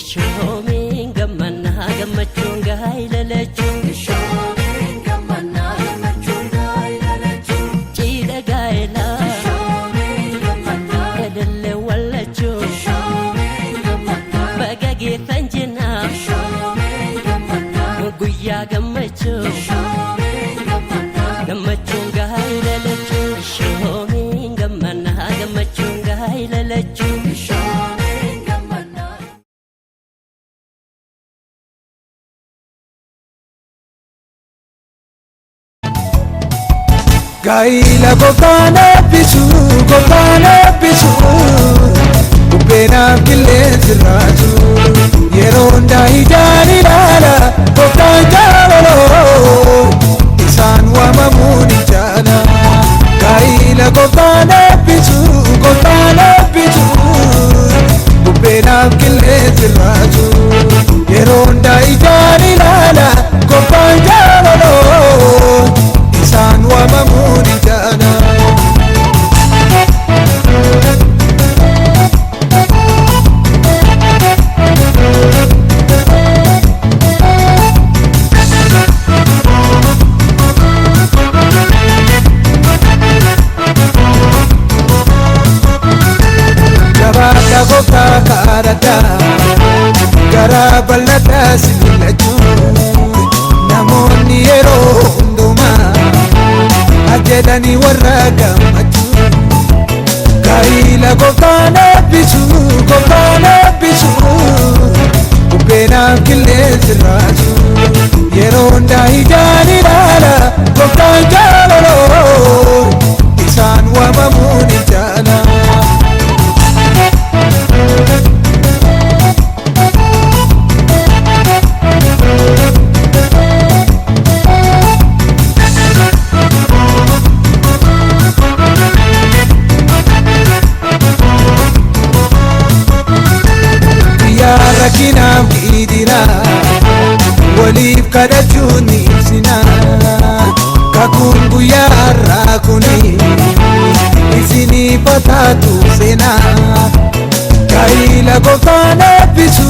Shoomin gammanna gammachuun gaa'ilalachu Shoomin gammanna gammachuun gaa'ilalachu Cidha gaa'ila Shoomin gammanna Yadalle wallachu Shoomin gammanna Baga geettan jenna Shoomin gammanna Guyyaa gammachu Shoomin gammanna Gammachuun gaa'ilalachu Shoomin gammanna gammachuun gaa'ilalachu Gaila gotana bisu Upena kilez raju Yeronda hijani lala Gotana lolo Isan wa mamuni jana Gaila gotana bisu Upena kilez raju Yeronda hijani lala Gotana lolo Isan wa mamuni jana Jabata gota karata Gara balata sinilaju Namoni ero unduma Ajedani warra gammatu Gaila gotana bisu Upena kilez raju Yeronda hijani lala Gotana lolo Isan wa mamuni jana Rakinam idira Walif kadachuni sina Kakungu ya rakuni Isini patatu sena Kaila gotana bisu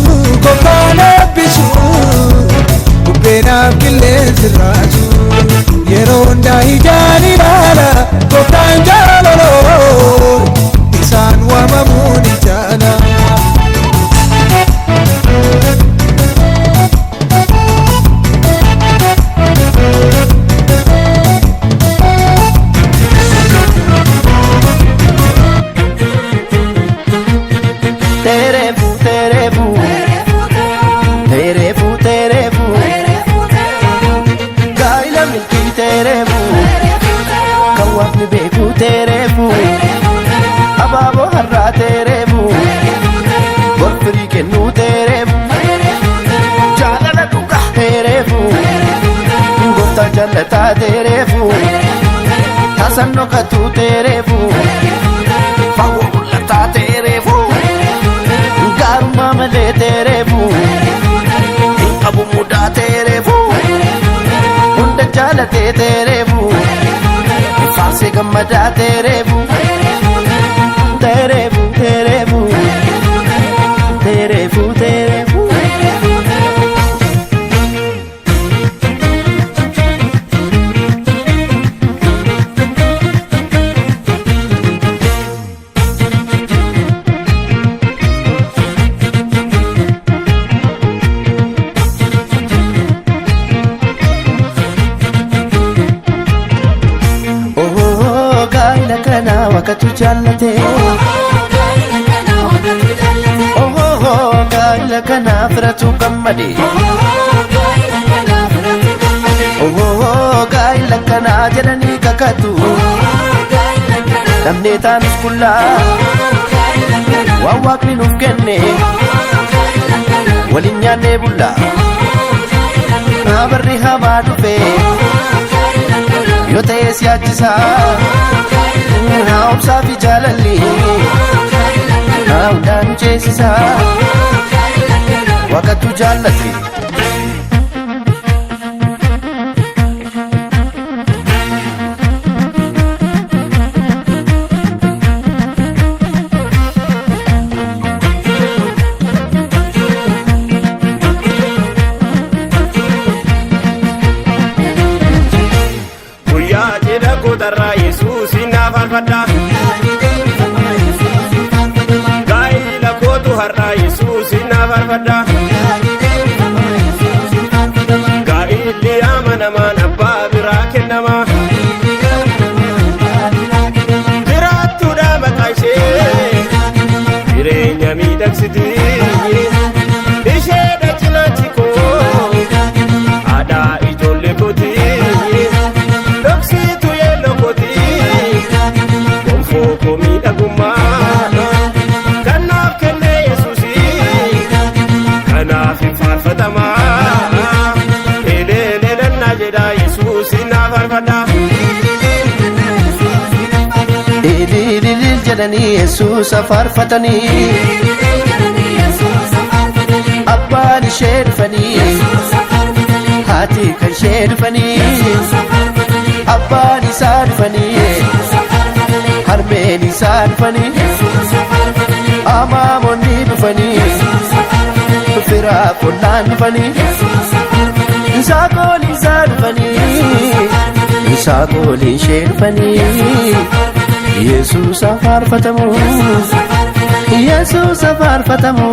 Upena kilez raju Yeronda hijani lala Gotana lolo Isan wa mamuni jana Ababo harra tere bu Gorfri ke nu tere bu Jaalala dhuga tere bu Gofta jallata tere bu Tasanno katu tere bu Fawo mulata tere bu Garuma male tere bu Abu muda tere bu Unda jaalate tere bu Faase gammada tere bu wakatu jallate gaila kana firatu gammade gaila kana jedhani kakatu namne taanus kulla waan waaqni nuuf kenne walin nyaanne bulla barri hamaa dhufe yoo ta'e si ajjisa Obsa fi jaalalli hundaan ceesisa wakatu jaallate faarfadha gaa'illi amanamaan abbaa biraa kennama jiraattuudha maqaa ishee jireenya miidhagsiti isheedha cinaachi koo aadaa ijoollee kooti dhoksitu yeelloo kooti gonfoo koo miidhagummaa kanaaf kenne yesuusi kanaaf hin faarfatamaa eleeleelannaa jedha yesuusi naaf faarfadha ilililil jedhanii yesuusa faarfatanii abbaan ishee dhufanii haati kan ishee dhufanii abbaan isaa dhufanii harmeen isaa dhufanii amaamonni dhufanii firaa qollaan dhufanii saaqolii isaa dhufanii saaqolii ishee dhufanii yesuusa faarfatamu yesuusa faarfatamu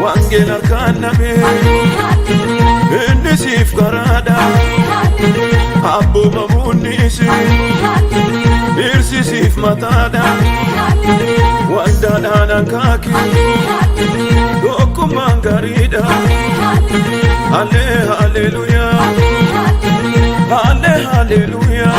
wangela kaname indisiif karada abbo mamunisi irsisiif matada wandadana kaki dokuman garida alle haleluya alle haleluya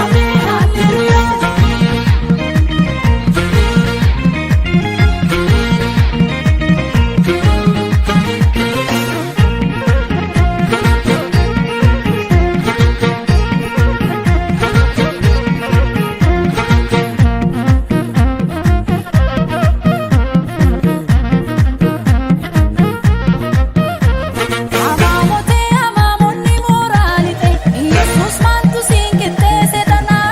Amamoni moralite, Yesus mantu singete sedana.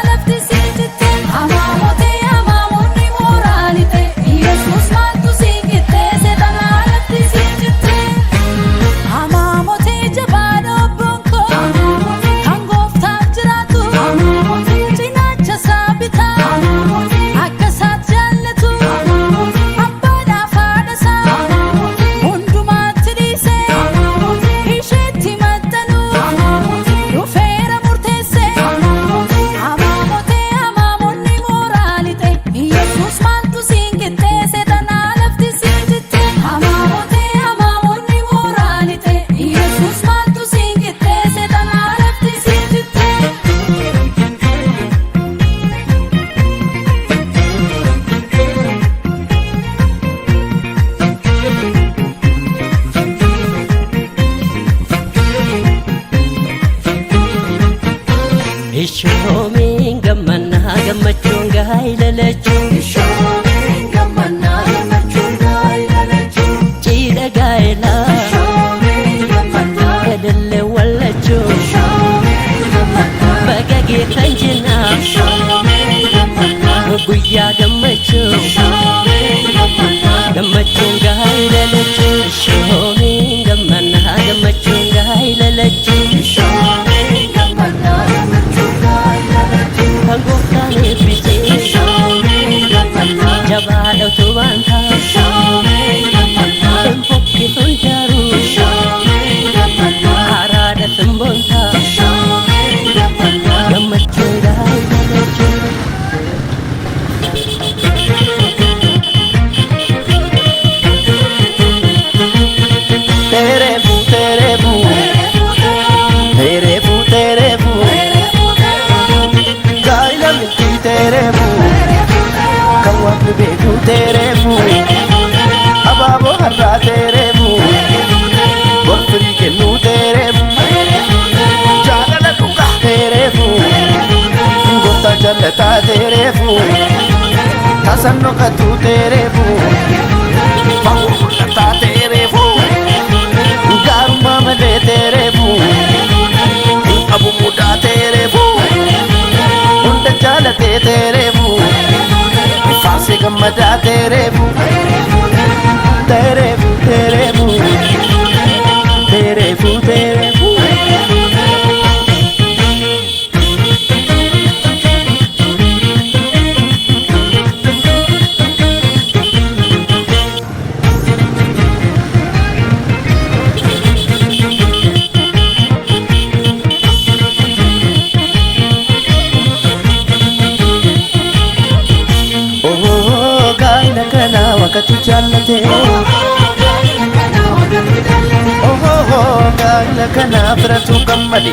gaa'ilalachuun Shoomeen gammannaa gammachuun gaa'ilalachuun Cidha gaa'ilaa Shoomeen gammannaa gadallee wallachuun Shoomeen gammannaa baga geessan jennaa Shoomeen gammannaa guyyaa gammachuun Shoomeen gammannaa gammachuun gaa'ilalachuun Shoomeen gammannaa gammachuun gaa'ilalachuun Shoomeen gammannaa gammachuun gaa'ilalachuun kan gooftaan eebbisee Shoomeen gammannaa jabaadha utubaan ta'a Shoomeen gammannaa hin fokkisuun jaaruu Shoomeen gammannaa haaraadha simboon ta'a Shoomeen gammannaa gammachuun gaa'ilalachuun beeku tereefu abaaboo har'aa tereefu gorfirii kennuu tereefu jaalala dhugaa tereefu gooftaa jallataa tereefu taasannoo katuu tereefu fawwa mul'ataa tereefu gaarummaa malee tereefu abu mudaa tereefu hunda jaalatee tereefu Fase gammada tereefu tereefu tereefu tereefu tereefu wakati jallate gaa'ila kana firatu gammade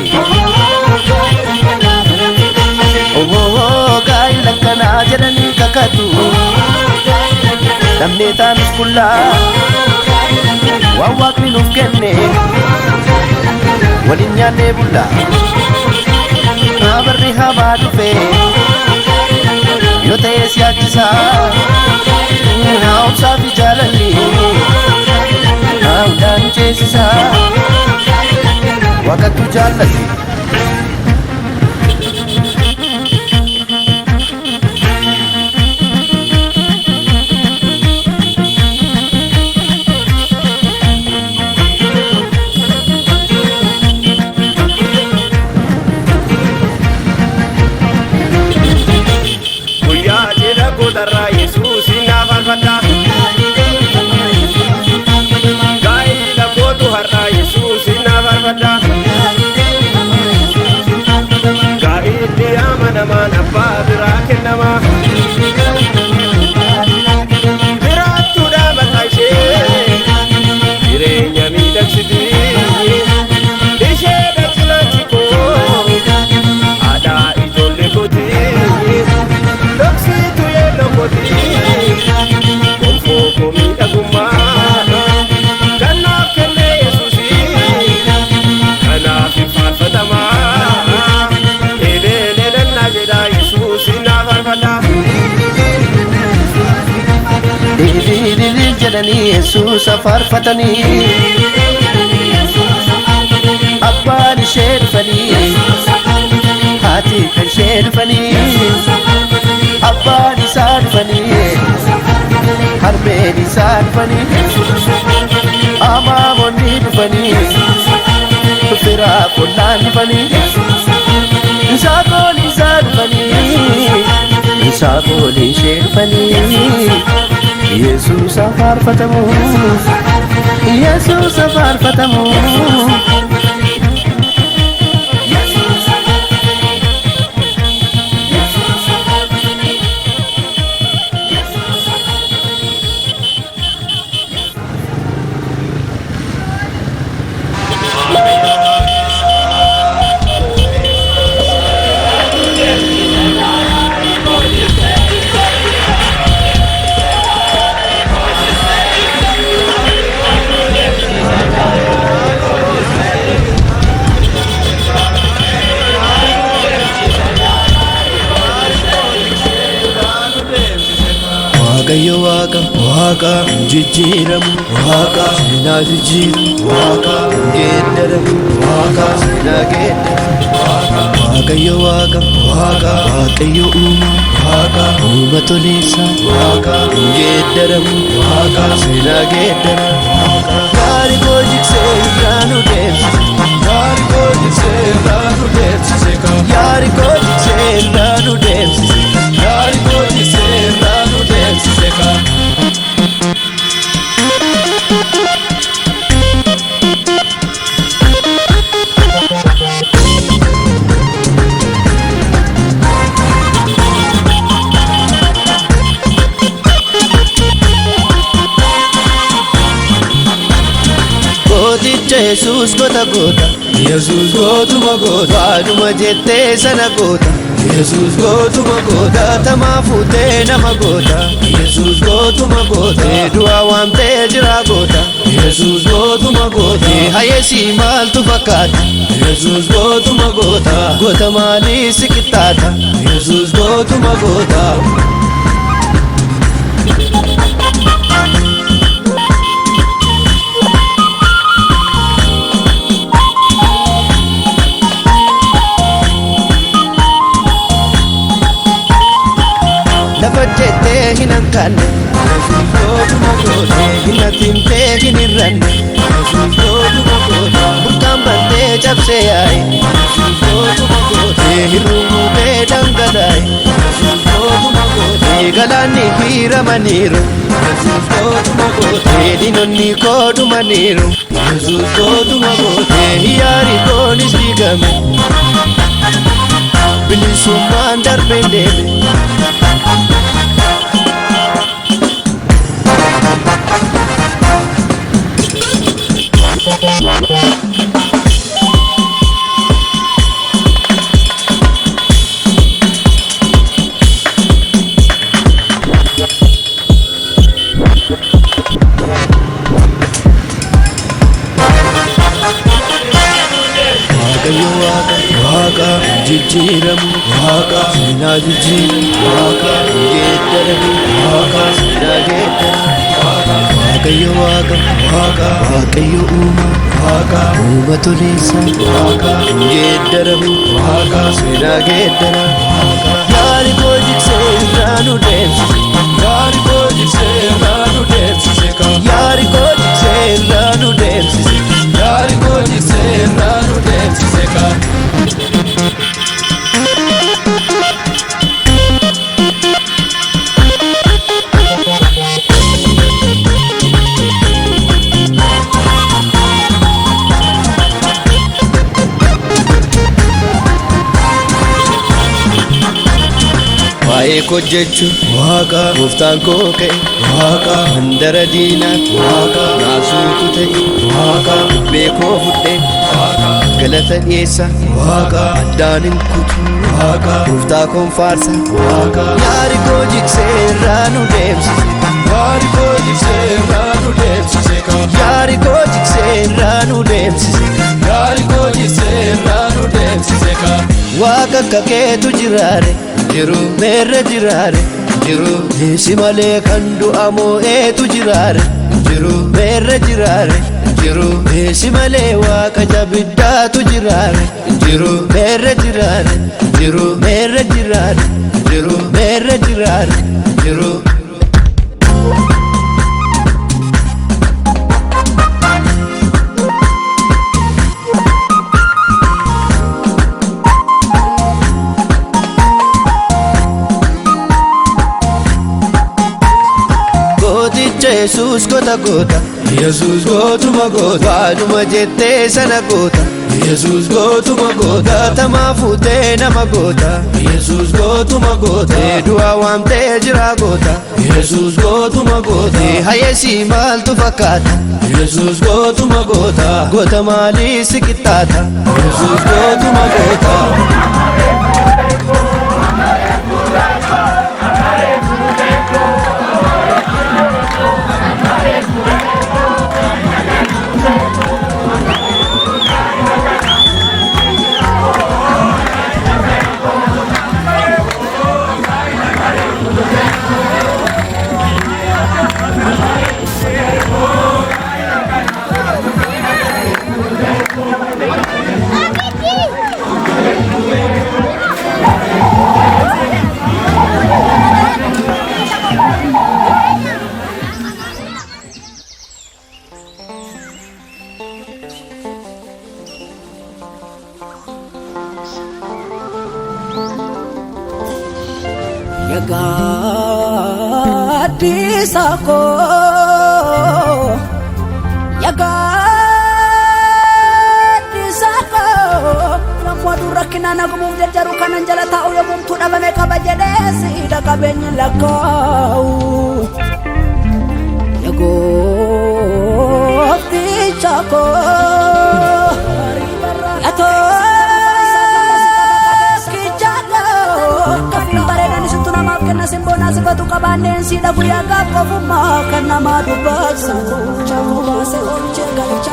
gaa'ila kana jedhanii kakatu namni taanus kullaa waan waaqni nuuf kenne waliin nyaannee bullaa barri hamaa dhufe yoo ta'e siyaachisaa Naamsa fi jaalalli naamdaan ceesisaa waaqatu jaalladhi guyyaa jedha gootarraa Yesuusin naaf alfadha gaa'ila kootu har'aa Yesuusin naaf alfadha gaa'illi amanamaan abbaa biraa kennama biraattuudha maqaa ishee jireenya miidhagsiti ishee dhaqsilachi koo aadaa ijoollee kooti Loksitu yeelloo kooti gonfoo koo miidhagummaa kanaaf kennee Yesuusii kanaaf faarfatamaa eeleelee lannaa jedhaa Yesuusin naaf alfadha Diliilii jedhanii Yesuusa faarfatanii abbaan ishee dhufanii haati kan ishee dhufanii abbaan isaa dhufanii harmeen isaa dhufanii amaamonni dhufanii firaa qollaan dhufanii saaqoon isaa dhufanii saaqoon ishee dhufanii Yesuusa faarfatamu Yesuusa faarfatamu Waaqayyo waaqa waaqa jijjiiramu waaqa seenaa jijjiiru waaqa geeddaramu waaqa seenaa geeddaramu Waaqayyo waaqa waaqa waaqayyo waaqa uuma toleessa waaqa geeddaramu waaqa seenaa geeddaramu Gaarii koo jiksee irraa nu deemsise Gaarii koo jiksee irraa nu deemsise Gaarii koo jiksee irraa nu deemsise Gaarii koo jiksee irraa nu deemsise Jesus gota gota Jesus gotuma gota Waanuma jettee sana gota Jesus gotuma gota Tamaa fuutee nama gota Jesus gotuma gota Du'a waamtee jira gota Jesus gotuma gota Hayyeesii maaltu fakkaata Jesus gotuma gota Gota maalii si qixxaata Jesus gotuma gota Lafajjettee hin hanqanne Yesuus gootuma goote hin hatimtee hin hirranne Yesuus gootuma goote burqaan bantee cabsee yaa'i Yesuus gootuma goote hirrummuutee dhangalaa'i Yesuus gootuma goote galaanni hiiramaniiru Yesuus gootuma goote diinonni koodumaniiru Yesuus gootuma goote hiyyaari koonis diigame bilisummaan darbeen deeme Waaqayyo waaqa jijjiiramu waaqa seenaa jijjiiramu waaqa geeddaramu waaqa seenaa geeddaramu Waaqayyo waaqa waaqayyo uuma toleessa waaqa geeddaramu waaqa seenaa geeddaramu Gaarii koo jiksee irraa nu deemsise Gaarii koo jiksee irraa nu deemsise Gaarii koo jiksee irraa nu deemsise Gaarii koo jiksee irraa nu deemsise Waa'ee koo jechuun waaqa gooftaan koo ka'e waaqa handara diinaa waaqa naasuutu ta'e waaqa beekoo fudhe waaqa galata dhiyeessa waaqa addaan hin kutu waaqa gooftaa koon faarsa waaqa yaari koo jiksee irraa nu deemsise yaari koo jiksee irraa nu deemsise yaari koo jiksee irraa nu deemsise yaari koo jiksee irraa nu deemsise waaqa akka keetu jiraare jiru meerre jiraare jiru si malee kan du'amoo eetu jiraare jiru meerre jiraare jiru si malee waaqa jabiddaatu jiraare jiru meerre jiraare jiru meerre jiraare jiru meerre jiraare jiru Jesus gota gota Jesus gotuma gota Waanuma jettee sana gota Jesus gotuma gota Tamaa fuutee nama gota Jesus gotuma gota Du'a waamtee jira gota Jesus gotuma gota Hayyeesii maaltu fakkaata Jesus gotuma gota Gota maalii si qixxaata Jesus gotuma gota Sako Yagadi Sako Namwadu rakina nagumum jajaru kanan jala tau yamum tuna bameka bajadesi Dakabenyi lakau Yagadi Sako Yato Kena simbona sifatu kabane sida kuyaga kofuma kana madubasu chakuba se onche galicha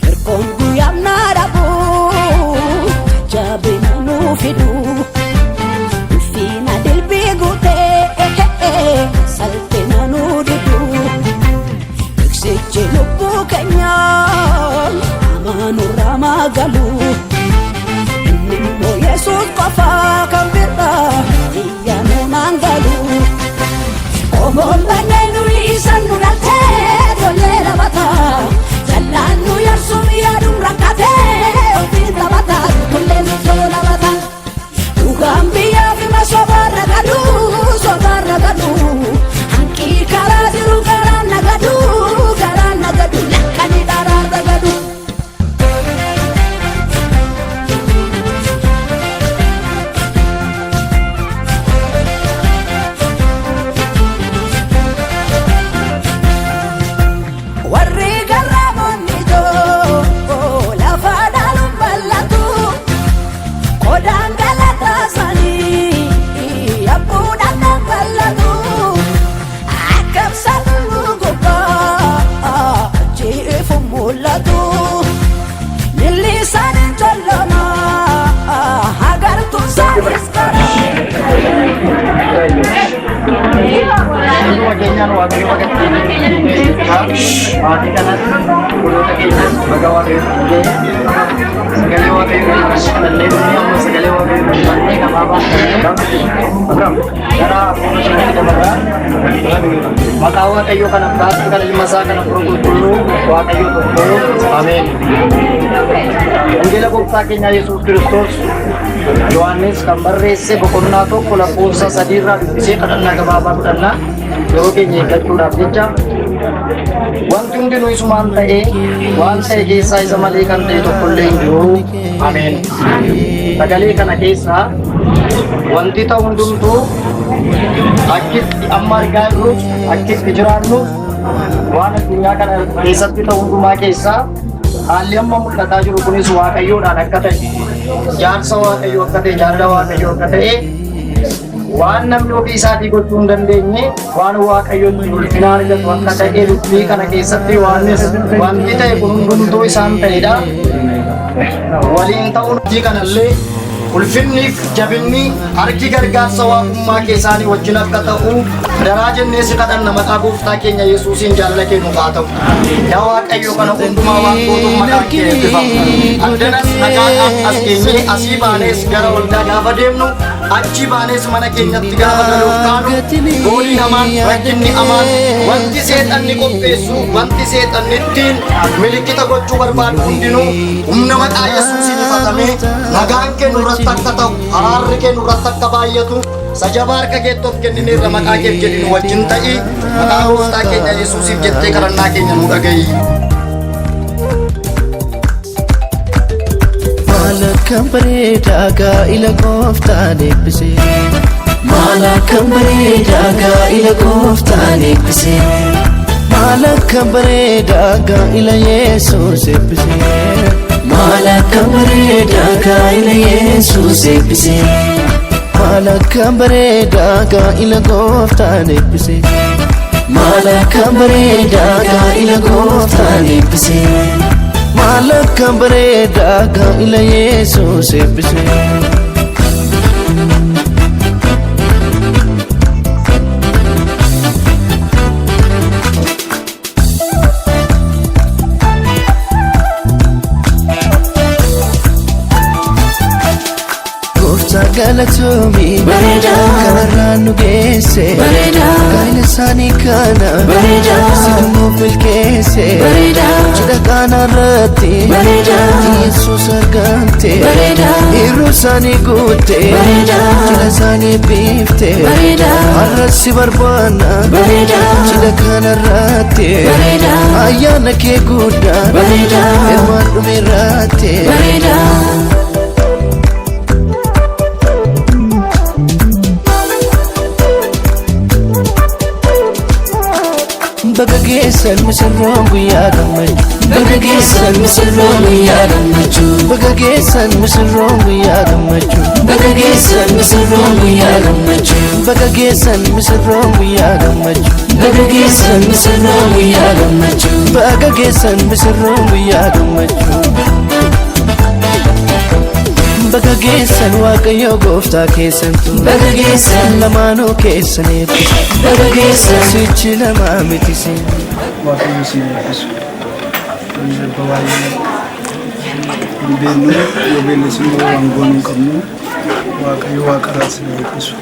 erkongu yamnarabu jabina nufidu fina dilbigute saltina nudidu Sejelo bukanya amanu ramagalu Nimo Yesus kafa kambira iya menanggalu Omon banenu isanu nate dolera bata Jalanu yarsum yadum rakate Opita bata kulenu dola bata Ugambia vima sobaragadu sobaragadu Anki kala diru kala nagadu Nagadu, nakani darar dagadu Warri garramonni jo lafa dhalum ballatu Kodaan galatasani abbuudhaan ballatu Akkam saluu gubbaa mulatu nilisan tolama agar tu sanis kara Matawa kayo ka ng baso ka ng masa ka ng prukutulo, huwag kayo tutulo. Amen. Ang gilabog sa akin na Jesus Kristus, Yohanes, Kambarese, Bukunato, Kulapusa, Sadira, Bisi, Kanan na kababagutan na, Yorogin, Katura, Pincha. Wanti yung dinoy sumantae, wantay kisay sa malikan dito kuling Yoro. Amen. Tagali ka na kisa, wanti taong dunto, akit amargano, akit kijirano, wana tinyakan kisat kita untuk makisa, alyam mamulata juru kunis wakayo na nagkate, jan sa wakayo kate, jan dawa kayo kate, wan nam lo kisa di gutundan denye, wan wakayo pinarigat wakate rutli kana kisat di wanis, wan kita buntu santai da, waling taun di kanalle. Ulfinni jabinni harki gargaarsa waaqummaa keessaanii wajjin akka ta'u daraa jennee si kadhanna maqaa gooftaa keenya Yesuusiin jaalala kennu haa ta'u. Yaa Waaqayyo kana hundumaa waaqootuun maqaan kee eebbifamu. Addanas nagaadhaan as keenyee asii baanees gara waldaa gaafa deemnu achi baanees mana keenyatti gaafa galuuf kaanu goolii hamaan rakkinni hamaan wanti seexanni qopheessu wanti seexanni ittiin milikkita gochuu barbaadu hundinuu humna maqaa Yesuusiin ifatamee nagaan kennu takka ta'u araarri kennu irratti akka baay'atu sajabaa harka keettoof kennine irra maqaa keef jedhinu wajjin ta'i maqaa gooftaa keenya Yesuusiif jettee kadhannaa keenya nu dhaga'i. Malakam bareedaa gaa'ila gooftaan eebbise Malakam bareedaa gaa'ila gooftaan eebbise Malakam bareedaa gaa'ila Yesuus eebbise Malakam bareedaa gaa'ila Yesuus eebbise Malakam bareedaa gaa'ila gooftaan eebbise Malakam bareedaa gaa'ila gooftaan eebbise Malakam bareedaa gaa'ila Yesuus eebbise galatoomii kanarraan nu geesse gaa'ela isaanii kana sidunuuf milkeesse cidha kanarratti Yesuus argamte hirruu isaanii guutte cidha isaanii biifte har'asi barbaanna cidha kanarratti ayyaana kee guddaan hirmaan dhumirratti Bagageessan misirroon guyyaa gammachuu Bagageessan misirroon guyyaa gammachuu Bagageessan misirroon guyyaa gammachuu Bagageessan misirroon guyyaa gammachuu Bagageessan misirroon guyyaa gammachuu Bagageessan misirroon guyyaa gammachuu Bagageessan misirroon guyyaa gammachuu Bagageessan waaqayyo gooftaa keessantu Bagageessan lamaanuu keessaniitti Bagageessan sichi lamaa mitisi waaqayyo si eebbisu baay'ee hin beeknu yoo beeknes immoo wangoon hin qabnu waaqayyo waaqarraa si eebbisu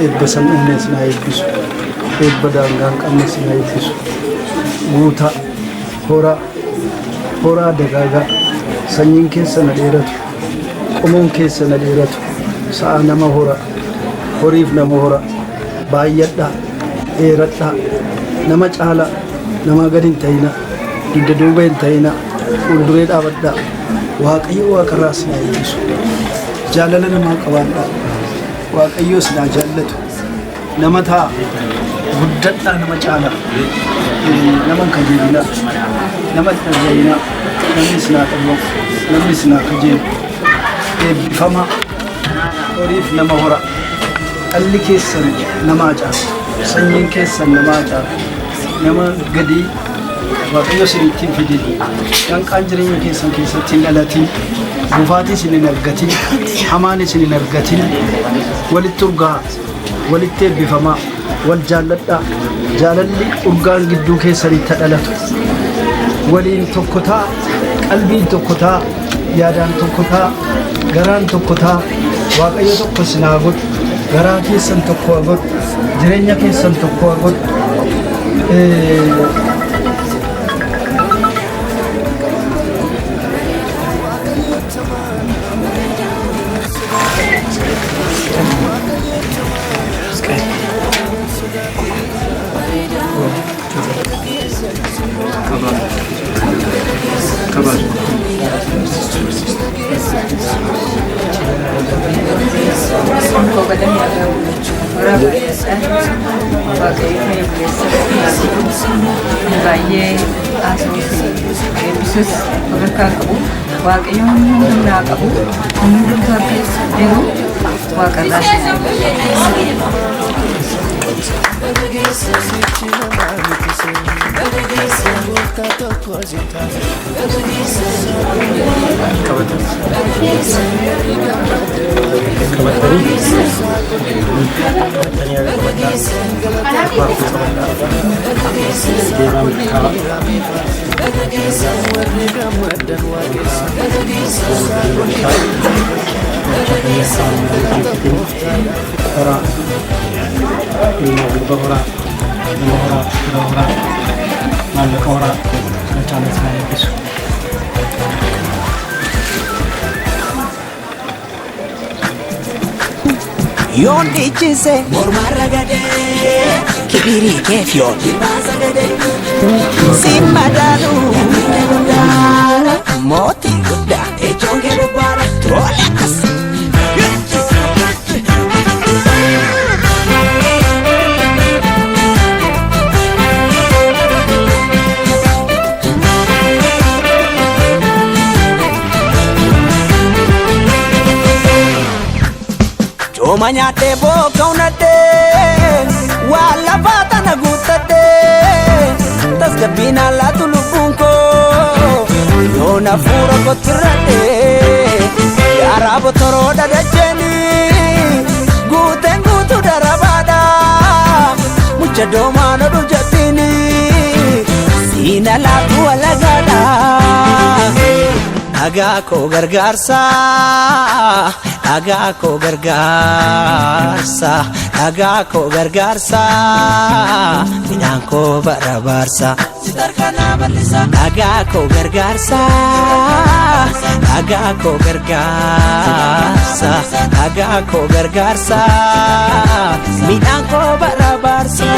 eebba sam'innes na eebbisu eebba daangaa hin qabnes na eebbisu guutaa horaa dagaagaa sanyiin keessa na dheeratu qomoon keessa na dheeratu sa'a nama hora horiif nama hora baay'adhaa dheeradhaa nama caala nama gad hin ta'ina dugda duuba hin ta'ina fuulduree dhaabadhaa waaqayyo waaqarraa si eebbisu jaalala namaa qabaadhaa waaqayyo si jaallatu nama ta'a guddadhaa nama caala nama kajeelina nama dhagayina namni si qabu namni si kajeelu eebbifama horiif nama hora dhalli keessan nama caalu sanyiin keessan nama caalu nama gadii waaqayyo isinitti fide danqaan jireenya keessan keessatti hin dhalatin gufaatii isin hin argatin hamaan isin hin argatin walitti urgaa walitti eebbifamaa wal jaalladhaa jaalalli urgaan gidduu keessanitti dhalatu waliin tokko ta'a qalbiin tokko ta'a yaadaan tokko ta'a garaan tokko ta'a waaqayyo tokko sinaa godhu garaa keessan tokko godhu jireenya keessan tokko godhu baay'ee asoosi eebbisus bakka qabu waaqayyoon humnaa qabu hundumtuu akka jiru waaqarraa Yon dichise mormarra gade kibiri kefyon simbadalu moti guda ejonge rubara tola kas Omanyate boka unate wala fata na gutate tasgabina la tulubunko yona furo kotirate yarabo toroda dajeni guten gutu darabada mucha doma no dujatini sina la wala gada aga ko gargarsa Dhagaa koo gargaarsa midhaan koo barabaarsa dhagaa koo gargaarsa midhaan koo barabaarsa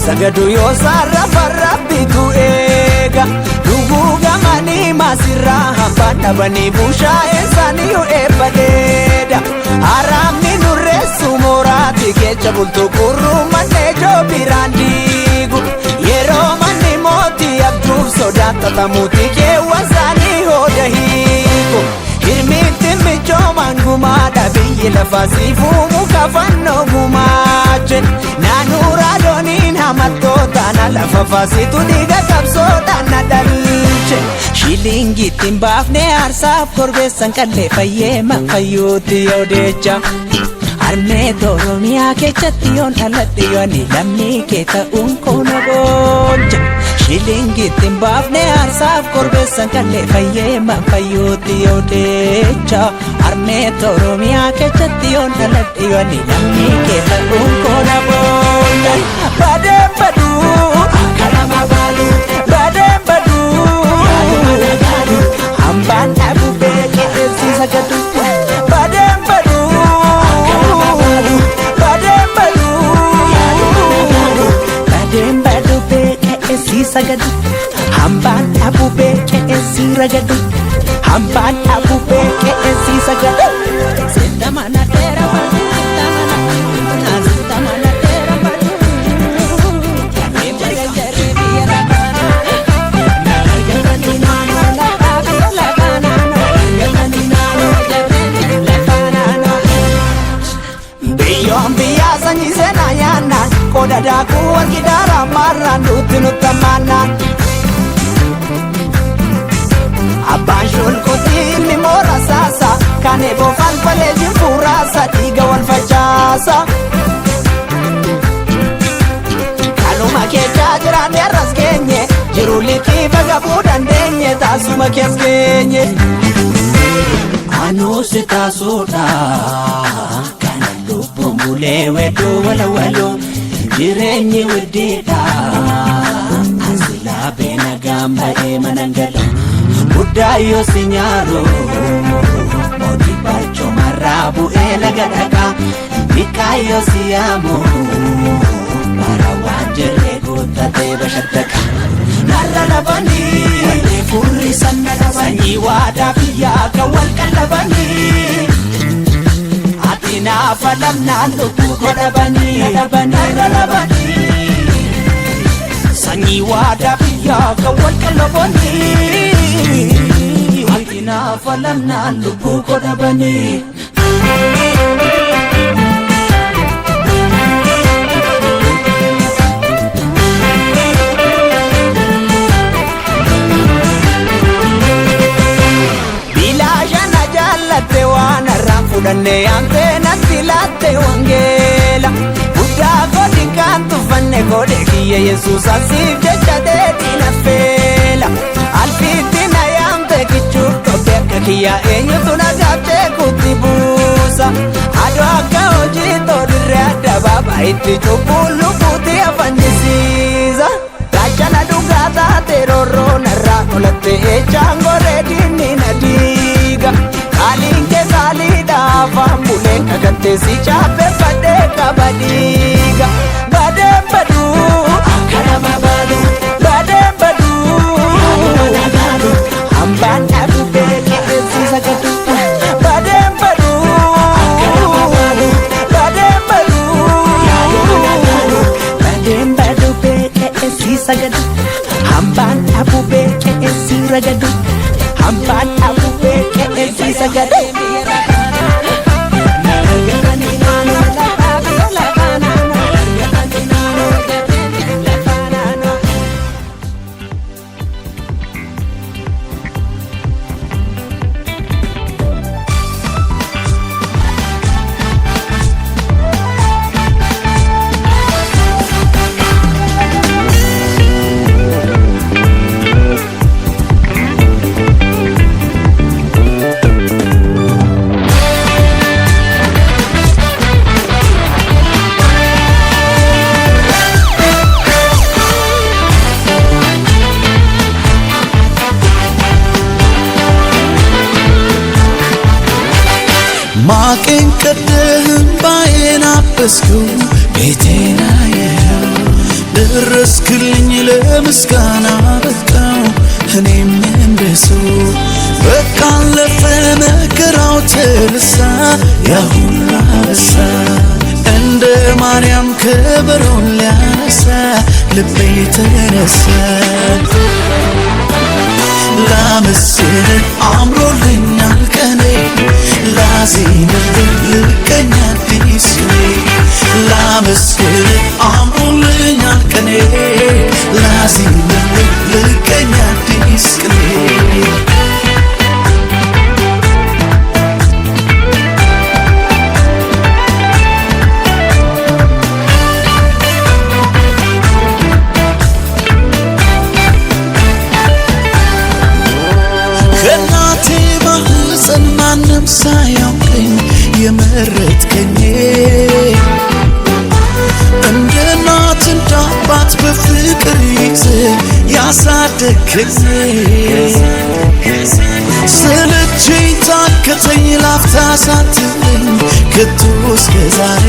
Sagadu yoo sarrafa rabbitu eega Dhuguuga manii maasirraa hambaan dhabanii bushaa'ee isaanii yoo eebbadeeda Haramni nurreessu mooraati kecha bultu qurruu mannee joobiraan diigu Yeroo manni mootii abduuf sodaatatamuuti keewwasaanii hooda hiiku Hirmiitti michoomaan gumaadha biyyi lafaa siifuu muka fannoo gumaachen Naannuraa dooniin hamattoota na lafa faasitu dhiiga qabsoodhaan na dhalche Shilingittiin baafne aarsaaf korbeessan qallee fayyeema fayyuutti yoo deecha Harmeet Oromiyaa keessatti yoon dhaladhe yooni lammii kee ta'uun koona boolcha Shilingittiin baafne aarsaaf korbeessan qallee fayyeema fayyuutti yoo deecha Harmeet Oromiyaa keessatti yoon dhaladhe yooni lammii kee ta'uun koona boolcha Badeen baduu akkanama baalu Badeen baduu hambaan dhabu beekee eebsiisa gadu Badeen baduu Badeen baduu beekee eebsiisa gadu hambaan dhabu beekee eebsiisa gadu hambaan dhabu beekee eebsiisa gadu Sintamana dheera baduu Sintamana dheera baduu Biyya sanyi seenaa yaanna Koda daakuu wargi daaraa marraan nutti nuttamanna Abbaan shulkutti ilmi moora saasa Kan eeboo falfalee jinfuuraasa dhiiga wal facaasa Kanuma keechaa jiraan yarras keenye Jiru liqii bagabuu dandeenye taasuma kees keenye Anuusi taasuudha Bulee wedduu walawaloo jireenyi widdiidha Asilaa beena gaamba'ee manangaloo guddaa yoo si nyaaru mootii barcoo marraa bu'ee laga dhaqaa Biqaa yoo si yaamu bara waan jirree guuttatee bashaddaqa Narra labanii furri sanna sanyii waadaa biyyaa kan wal qallabanii Atina falamna lubu kodabani Sanyi wada biya kawal kalabani Atina falamna lubu kodabani Fudhanne yaamtee natti laatte wangeela Guddaa godhi kan tuffanne godhe kiyya Yesuus asiif jecha deebii na feela Alfiitti na yaamte kichuu dhobbe akka kiyya eenyutu na gaabtee kutti buusa Adoo akka hojii toodirree adda baabaa itti cubbuun lubbuutti afannisiisa Gaachana dhugaa taate roorroo narraa qolatte ejaan goree diinni na diiga Kaaliin kee saaliidha afaan buleen kakattee si chaappeffadhee qabadiiga Badeen baduu akkanama baadu Badeen baduu hambaan dhabu beekee eebsiisa gadu Badeen baduu akkanama baadu Badeen baduu Badeen baduu beekee eebsiisa gadu hambaan dhabu beekee eebsiisa gadu hambaan dhabu beekee eebsiisa gadu አረስከው ቤቴን አየኸው ደረስክልኝ ለምስጋና በቃው እኔም እንደሰው በቃ አለፈ መከራው ተረሳ ያ ሁሉ አበሳ እንደ ማርያም ከበሮን ሊያነሳ ልቤ ተነሳ ላመስግን አምሮልኛል ቀኔ ላዜምልህ ልቀኛ አዲስ ላመስግን አምሮልኛል ቀኔ ላዜምልህ ልቀኛ አዲስ ቅኔ ከናቴ ማህፀን ማንም ሳያውቀኝ የመረጥከኝ እንደ እናት እንደ አባት በፍቅር ይዘህ ያሳደግከኝ ሰለቸኝ ታከተኝ ላፍታ ሳትለኝ ከቶ እስከ ዛሬ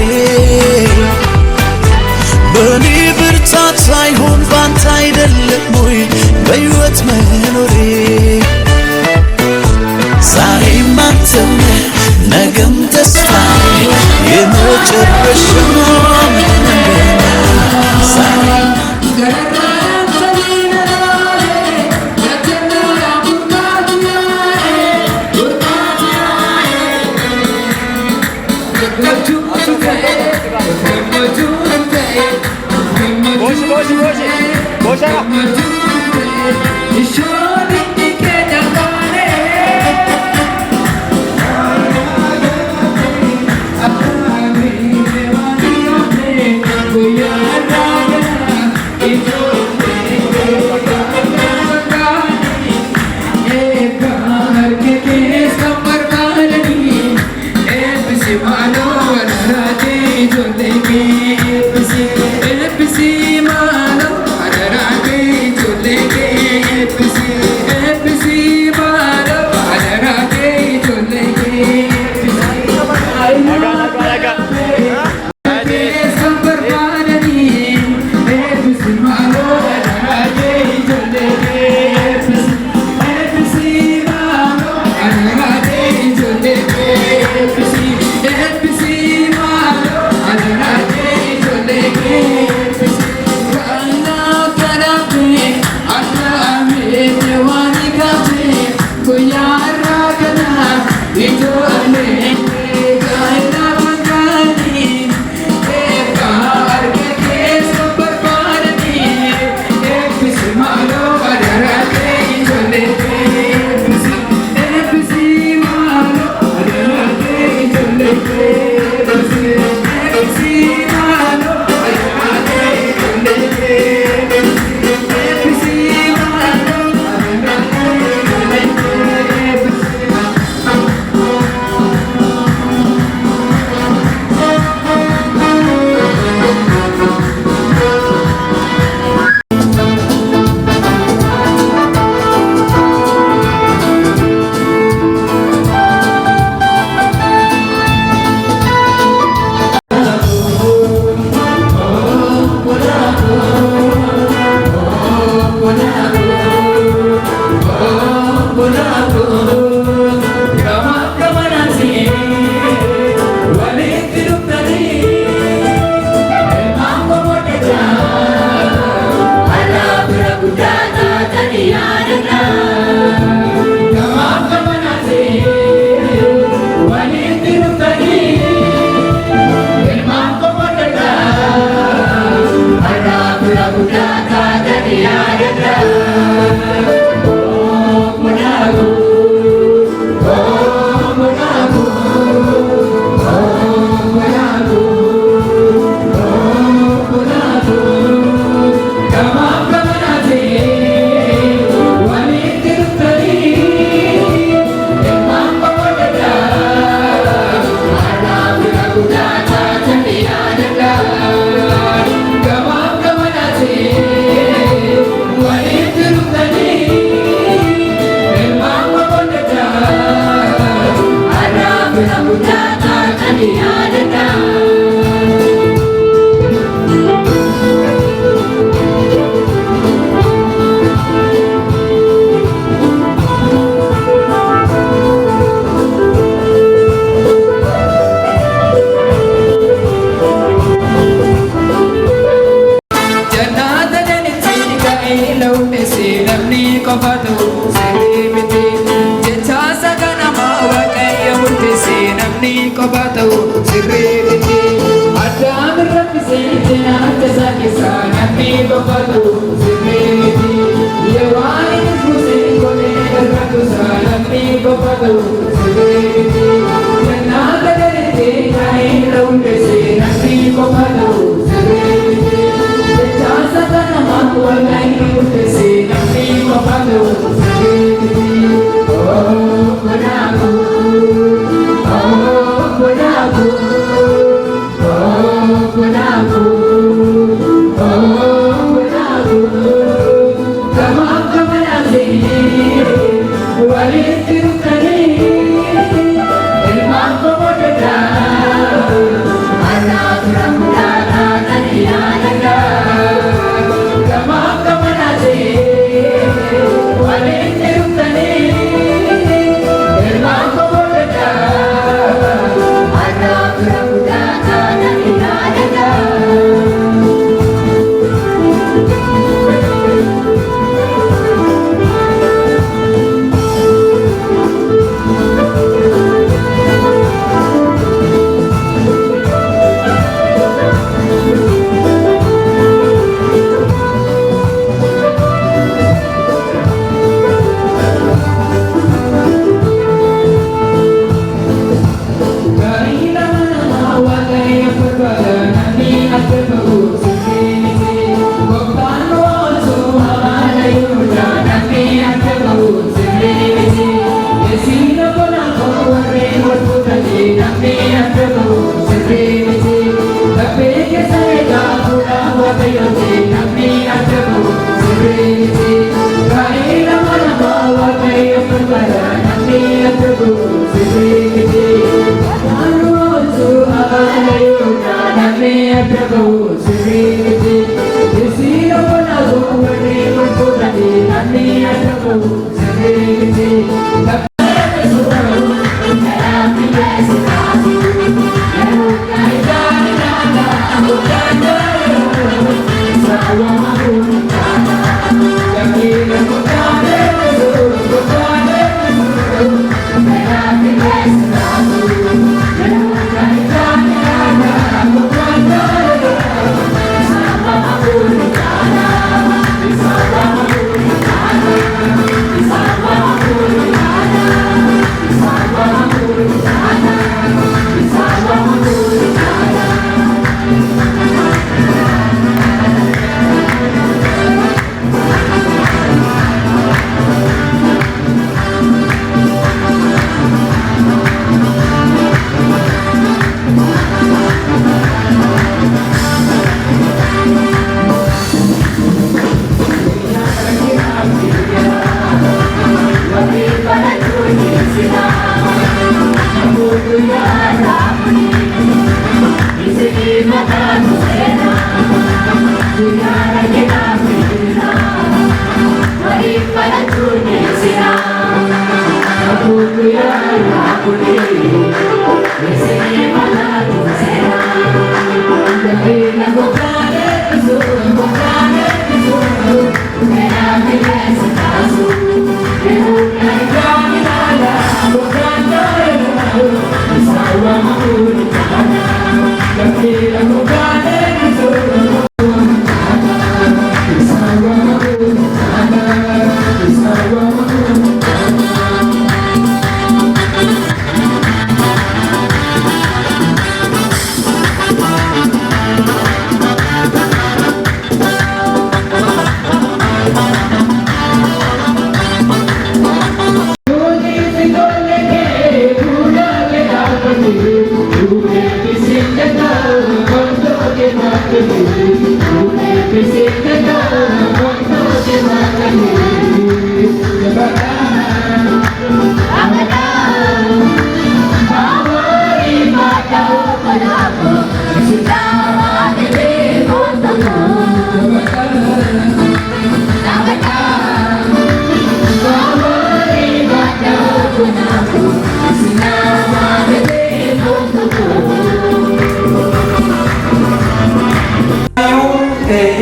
በእኔ ብርታት ሳይሆን ባንተ አይደለም ወይ በሕይወት መኖሬ ዛሬም አንተው ነህ ነገም ተስፋዬ የመጨረሻው Let's go.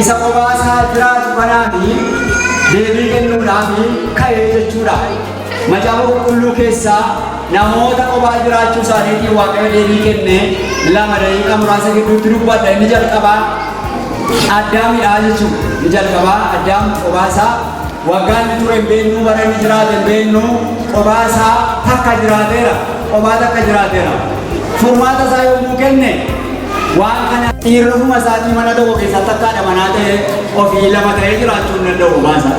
isa qobaasaa jiraatu kanaafi deebii kennuudhaafi ka'ee jechuudha. Macaafa qulqulluu keessaa namoota qobaa jiraachuu isaaniitiin Waaqayyo deebii kenne lama daqiiqaa muraasa gidduutti dubbadha. Inni jalqabaa Addaamidha jechuudha. Inni jalqabaa Addaam qobaasaa waggaan ture hin beeknu barani jiraate hin beeknu qobaasaa takka jiraateera qobaa takka jiraateera furmaata isaa yommuu kenne waan kana dhiirrofuma isaatii mana tokko keessatti akkaadha manaa ta'e ofii lama ta'ee jiraachuu hin danda'u qobaasaa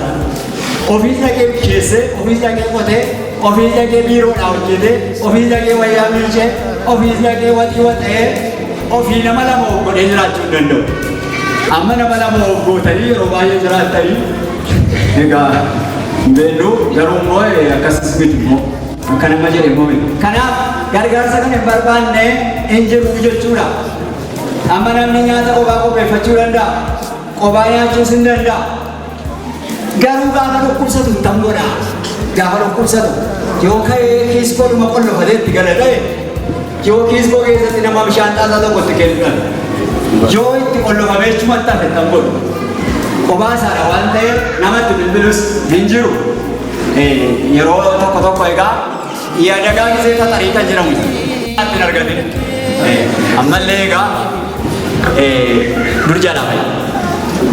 ofii dhaqee bisheesse ofii dhaqee qotee ofii dhaqee biiroodhaa hojjete ofii dhaqee wayyaa miicee ofii dhaqee waxii waxee ofii nama lama of godhee jiraachuu hin danda'u amma nama lama of gootanii yeroo baay'ee jiraatanii egaa beellu garuu immoo akkasis miti immoo akka nama jedhe immoo miti kanaaf gargaarsa kana hin barbaanne hin jiru jechuudha amma namni nyaata qophaa qopheeffachuu danda'a qophaa nyaachuus hin danda'a garuu gaafa dhukkubsatu tam godha gaafa dhukkubsatu yoo ka'ee kiiskoodhuma qollofatee itti gala ta'e yoo kiiskoo keessatti nama bishaan xaasaa tokkotti kennuudhaan yoo itti qollofamee chumatti hafe tam godhu qophaa isaadha waan ta'eef namatti bilbilus hin jiru yeroo tokko tokko egaa yaadagaa gisee taxarii kan jedhamu atti hin argatin ammallee egaa dur jalaa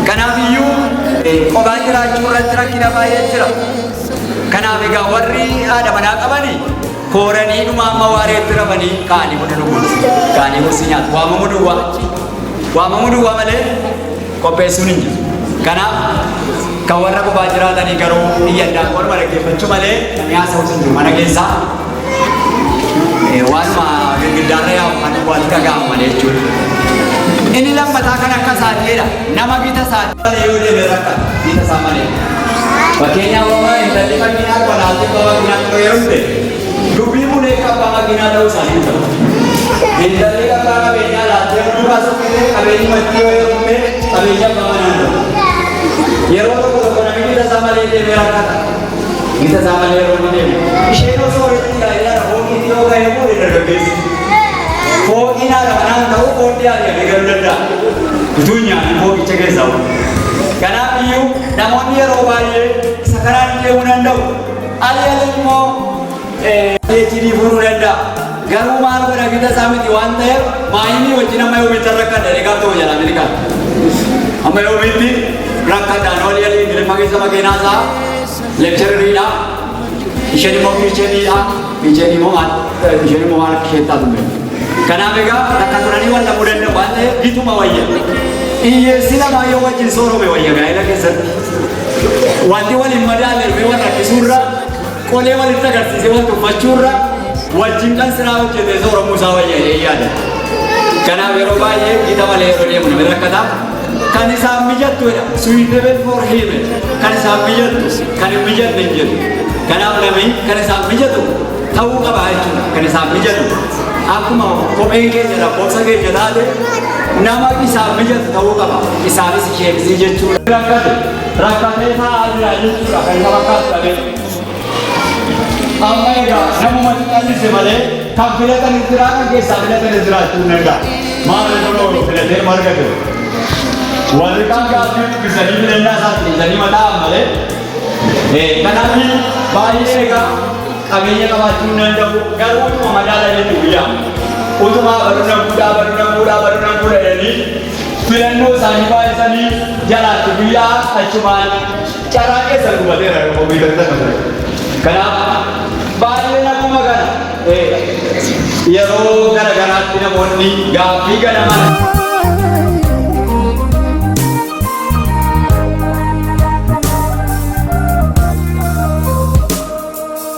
kanaafiyyuu qophaa jiraachuu irratti rakkina baay'ee jira kanaaf egaa warri haadha manaa qabanii kooranii dhuma amma waareetti rafanii kaanii buna dhuguun kaanii bursi nyaatu waamamuu duwwaa malee qopheessuun hin jiru kanaaf kan warra qophaa jiraatanii garuu iyyaddaan qorma dhaggeeffachuu malee namni haasa'uu hin jiru mana keessaa waanuma girgiddaarra yaa'u kan walitti dhaga'amu malee jechuudha. Inni lammataa kan akka saaxileedha. Nama bita saaxilee yoo deeme rakka bita isaa malee. Fakkeenyaaf amma intalli makiinaa qolaatti abbaa makiinaa ture yoo ta'e dubbii mulee abbaa makiinaa ta'uu isaanii ta'u. Intalli abbaa qabeenyaa laattee duukaa suphitee qabeenyi maddii yoo ta'e qabeenya abbaa manaa ta'u. Yeroo tokko namni bita isaa malee deeme rakkata. Bita isaa malee yeroo inni deeme. Isheen osoo walitti gaa'eedhaan hookiitti yoo ga'e fuudhee dargaggeessi. Foogina ada manaan ta'uu qooddee ari'amee galuu danda'a. Utuu nyaanni foogicha keessaa oolu. Kanaafiyyuu namoonni yeroo baay'ee isa kanaan deemuu danda'u. Ari'alee immoo PhD fuudhuu danda'a. Garuu maal godha bita isaa miti waan ta'eef maayinii wajjin amma yoomitti rakkadha eegaa ta'uu jala Ameerikaan. Amma yoomitti rakkadhaan walii alii ingiliffa keessa makiinaa isaa leekchariidha. Isheen immoo piicheniidha. Isheen immoo maal keettaa tumbe. Kanaaf egaa akka turanii waan dhabuu danda'u waan ta'eef bituma wayya. Hiyyeessi lamaa yoo wajjin soorome wayya gaa'ela keessatti. Wanti waliin madaalle dhufee wal rakkisuurra qolee walitti agarsiisee wal tuffachuurra wajjin kan siraa hojjetee sooromuu isaa wayya jedhee yaada. Kanaaf yeroo baay'ee gita malee yeroo deemu nama rakkataa kan isaan mijattuudha. Suitable for him kan isaan mijattu kan hin mijatne hin jedhu. Kanaaf namni kan isaan mijatu ta'uu qaba jechuudha kan isaan mijatu. Akkuma kopheen keenya lakkoofsa keenya taate nama isaaf mijatu ta'uu qaba. Isaanis isheebisii jechuudha. Rakkatee taa'aa jira jechuudha kan isa fakkaatu qabee. Amma egaa namumatti xallise malee kan filatanis jiraatan keessaa filatanis jiraachuu hin danda'a. Maal jedhu filatee marga jiru. Warri kan gaaffii dubbisanii filannaa isaatti dhiisanii mataa malee. Kanaaf baay'ee egaa qabeenya qabaachuu hin danda'u garuu utuma madaala jedhu guyyaa utuma baruna fuudhaa jedhanii filannoo isaanii baay'isanii jalaatti guyyaa achumaan caraa keessa gubateera qophii gadi ture. Kanaaf baay'ee naguma kana yeroo garagaraatti namoonni gaaffii ganaman.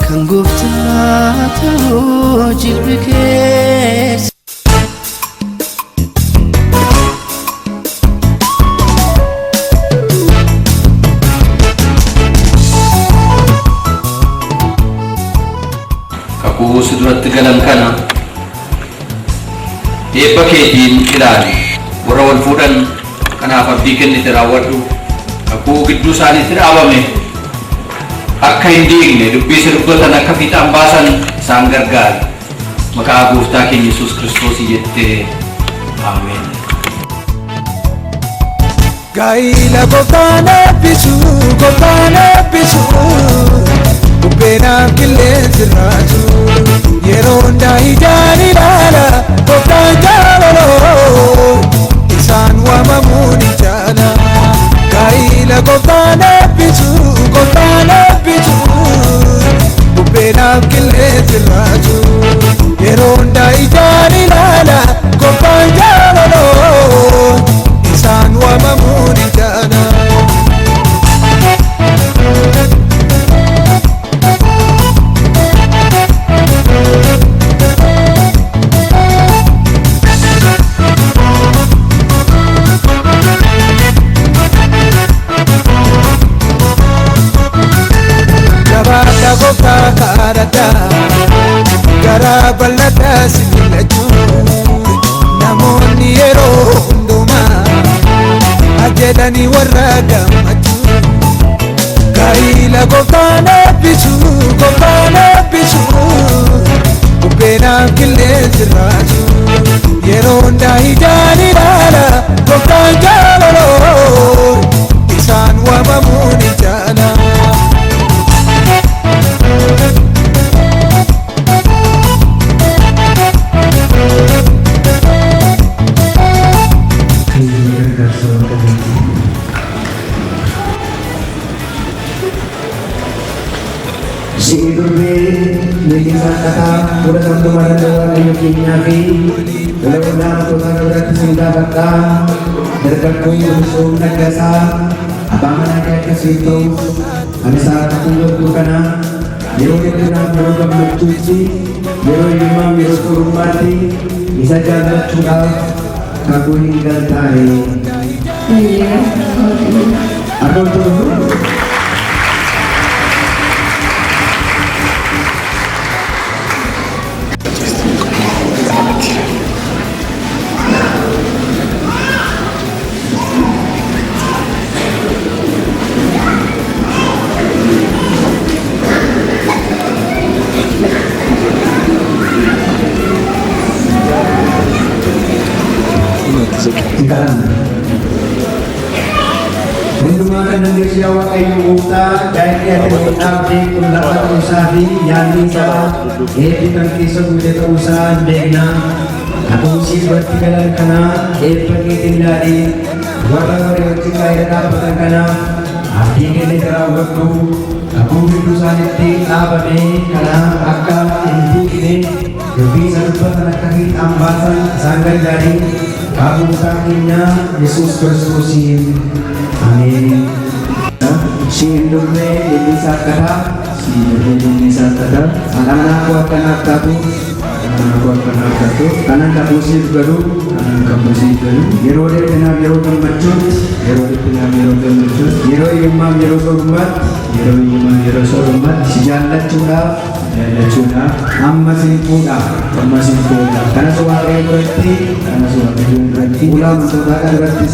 Kan gooftaa ta'uu jilbi keessa. Kakuu si duratti galan kana eebba keetiin ilaali warra wal fuudhan kanaaf abdii kennite raawwadhu kakuu gidduu isaaniitti dhaabame akka hin diigne dubbii isa dubbatan akka fiixaan baasan isaan gargaari maqaa gooftaa keenya Yesuus Kiristoos jettee ameen. Gaa'ila gooftaan eebbisu bubbeenaaf qilleensi raaju yeroo hundaa ijaan ilaala gooftaan jaalaloo isaan waamamuun ni jaala. Gaa'ila gooftaan eebbisu sirraatu yeroo hundaa ijaan ilaala gobbaan jaalaloo isaan waamamuu ni jaana. Garaa bal'ataa sibiilachuu namoonni yeroo hundumaa ajedhanii warra gammachuu gaa'ila gooftaan eebbisuu bubbeenaan qilleensi raasu yeroo hundaa ijaan ilaala gooftaan jaalaloo isaan waamamuu ni jaala. Si durbee leenjisaa kataa fuula sabduma danda'aa biyya keenyaa fi lolaa wantoota biratti sin gaafadhaa dargaggoo Yoosuuf Naggasaa abbaa manaa kee akkasiif ta'uuf ani sa'aatii yookiin kana yeroo hedduudhaaf yeroo gammachuutti yeroo hiyyummaaf yeroo soorummaatti isa jaallachuudhaaf kakuu hin galtaa'e. Hundumaa kana Yesuus Waaqayyo Gooftaa daa'imni ati dhaabdee qullaa ta'uusaa fi yaadni isaa eebbi kan keessa guute ta'uusaa hin beeknaa. Abbootii duratti galan kanaa eebba keetiin ilaalee warra wajjin baay'ee dhaabbatan kanaaf abdii keenya raawwadhu. Akkuma gidduu isaaniitti dhaabamee kanaaf akka hin diigne dubbii isa dubbatan akka fiixaan baasan isaan gargaaree Gooftaa keenya Yesuus Kiristoosiin ameen. Siin durbee leenjisaa kataa anaanaaf akkanaaf taatu kanan dhabuusiif galu yeroo dhiphinaaf yeroo gammachuutti yeroo hiyyummaaf yeroo soorummaatti si jaallachuudhaaf amma siin fuudhaaf kanas Waaqayyo biratti fuula amantootaa kan irrattis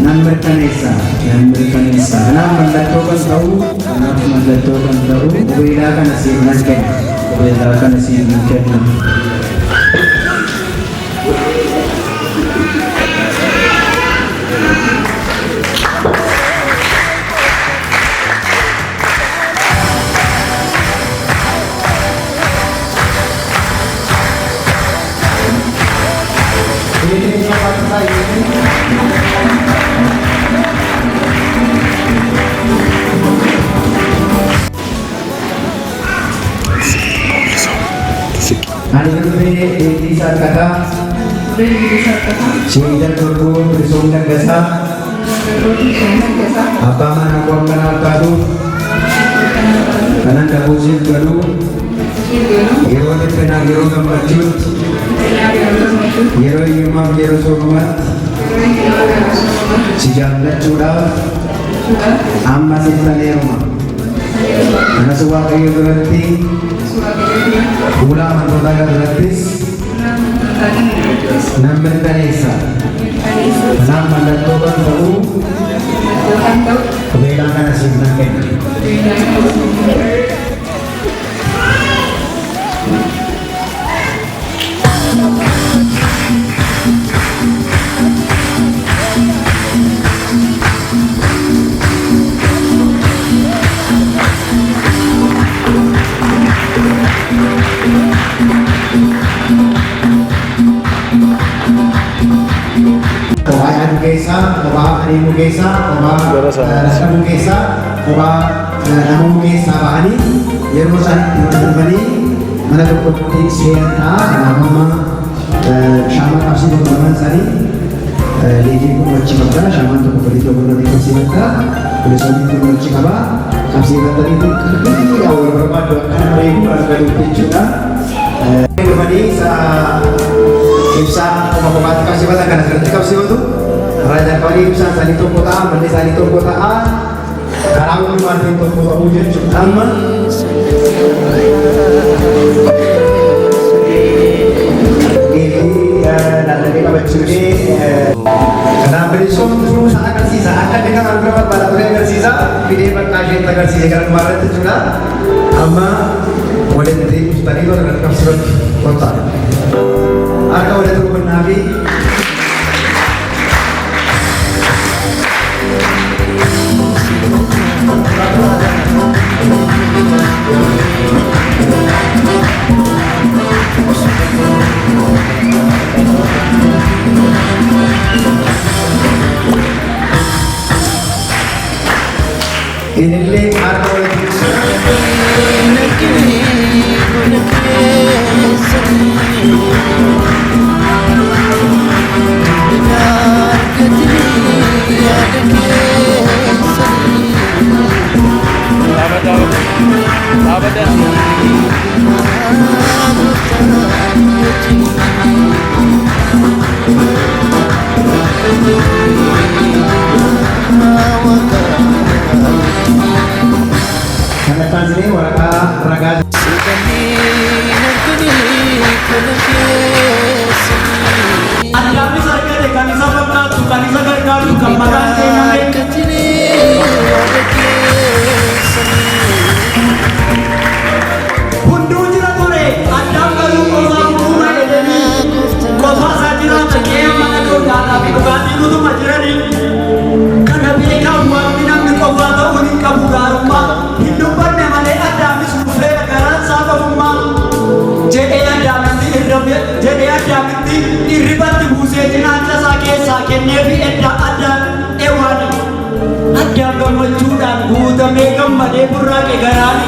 nan mirkaneessa. Kanaaf mallattoo kan ta'u qubeelaa kana siif nan kenna. Ani durbee leenjisaa kataa Sheeyidan Torgoo Yoosuuf Naggasaa abbaa manaa koo akkanaaf taatuuf kanan dhabuusiif galu yeroo dhiphinaaf yeroo gammachuutti yeroo hiyyummaaf yeroo soorummaatti si jaallachuudhaaf amma siftaneeruma. Kanas Waaqayyo biratti fuula amantootaa irrattis nan mirkaneessa. Kanaaf mallattoo kan ta'u qubeelaa kana siif nan kenna. Kophaa adeemuu keessaa, kophaa dhaquu keessaa, kophaa namuu keessaa ba'anii yeroo isaan itti wal darbanii mana tokkotti seenaa kanaafama shaamaa qabsiifatu lamaan isaanii leenjiin kun wachi qabda shaamaan tokko galii tokko irratti qabsiifata poolisoonni kun wachi qaba qabsiifatanii qalbii wal barbaadu akkana bareedu argatu jechuudha. Dhufanii ibsaa qoma qofaatti qabsiifatan kan asirratti qabsiifatu karaa jalqabanii ibsaan isaanii tokko ta'a manni isaanii tokko ta'a karaa hundumaatiin tokko ta'uu jechuudha. Amma danda'ee qabachuudhee kanaaf bilisomtuu isa agarsiisa akka inni kanaan dura barbaada ture agarsiisa fidee bakka isheetti agarsiise gara dhumaarratti jechuudha. Amma walitti dhuftanii tola kan qabsiifatu kontaa harka walitti rukannaa fi inillee harka walitti kanattan sini waraqaa ragaa Addaamnis argate kan isa fakkaatu kan isa gargaaru kan maqaan keenyame hunduu jira ture addaam garuu qofaa hunduma jedhanii qofaa isaa jiraata qe'ee mana dhoodaadhaa fi dhugaatii nutuma jiranii kana beekaa waaqni namni qofaa ta'uu hin qabu gaarummaa hin dubbanne malee addaamis dhufee garaan isaa qabummaa jedhee addaamitti irribatti buusee cinaacha isaa keessaa kennee fi edda addaan eewwaani addaan gammachuudhaan guutamee gammadee burraaqe garaani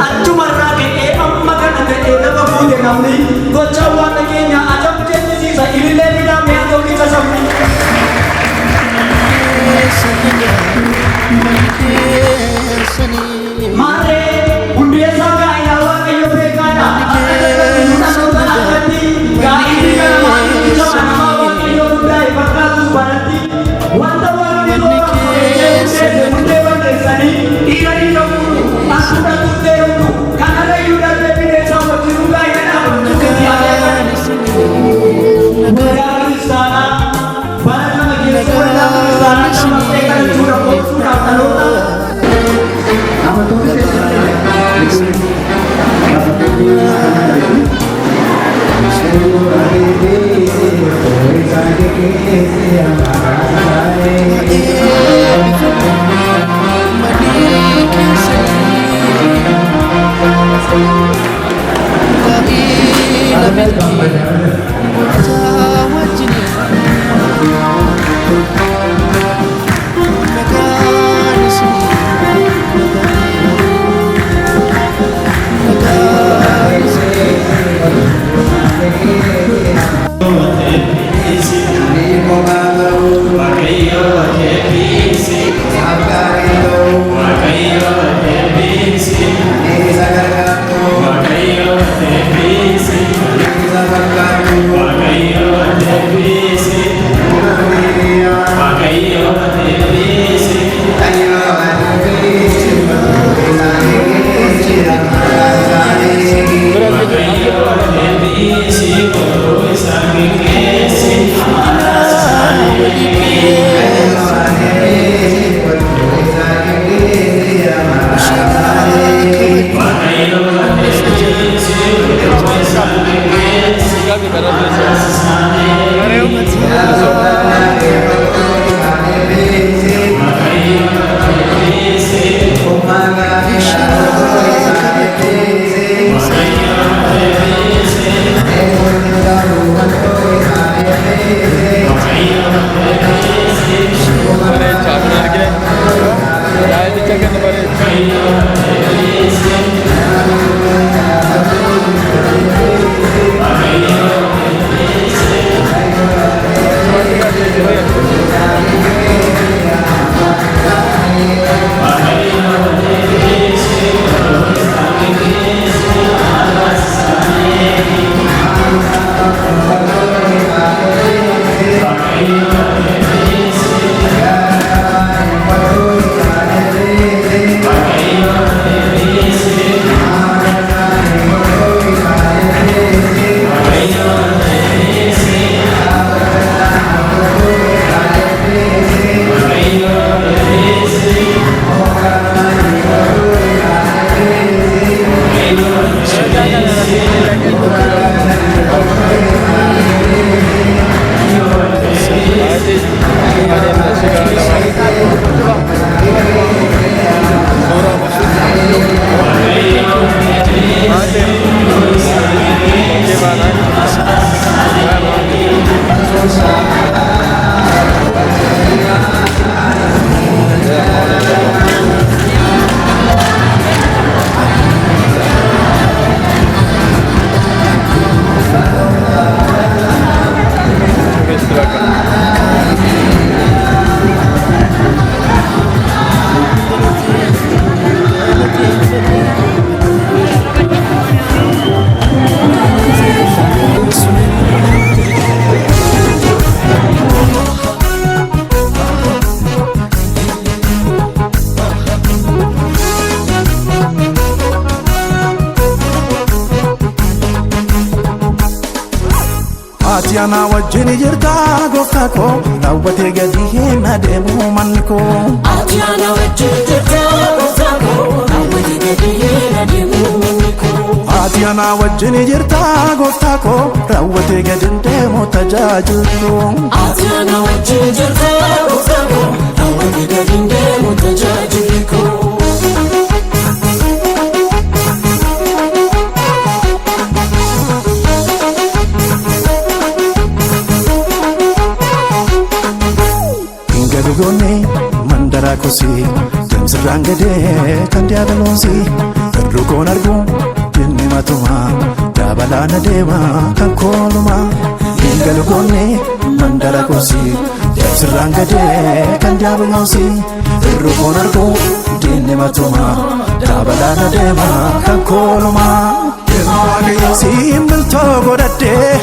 achumarraa ka'ee amma kana ta'ee lafa fuute namni gochaa waaqa keenya ajab jechisiisa ilillee midhaamee haa ta'u isa sabni. Maarree hundeessaa gaa'ilaa waaqayyo beekaadha. Gaa'illi kana maatii isa namaa waaqayyo hundaa'e fakkaatus baratti wanta waaqni toora hundeesse hundee balleessanii dhiira dhiira fuudhu asuma tuttee hundu kanarra iyyuu darbee bineensaa wajjin gaa'ila dhaabatu itti waldaa kiristaanaa bara kana keessa waldaa kiristaanaa dammaqsee galchuudha qopsuudhaaf dhaloota. Waaqayyo Ati ana wajjin jirta gooftaa koo raawwatee gadi hin adeemu manni koo. Ati ana wajjin jirta gooftaa koo raawwatee gadi hin adeemu manni koo. Ati ana wajjin jirta gooftaa koo raawwatee gadi hin deemu tajaajiltu. Ati ana wajjin jirta gooftaa koo raawwatee gadi hin deemu tajaajiltu. Goone mandara kosi damsirraan gadee kan diiyaabaloosi irrukoon argu dinni matuma dabalaan adeema kan kooluma. Goone mandara kosi damsirraan gadee kan diiyaabaloosi irrukoon argu dinni matuma dabalaan adeema kan kooluma. Simbiltoo godhadhee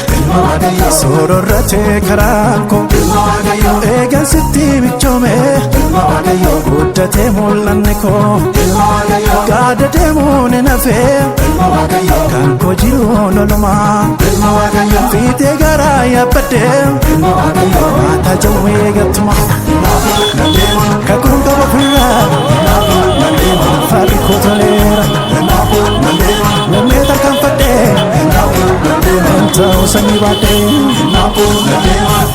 sororratee karaan koo eegan sitti michoomee guddatee mul'anni koo gaada deemuun hin hafee kan koo jiru lolumaa fiitee garaa yaabbadhee maataa jawwee gattuma kakuun qaba ofirraa farri koo toleera Nameta kamfate Entau sangi bate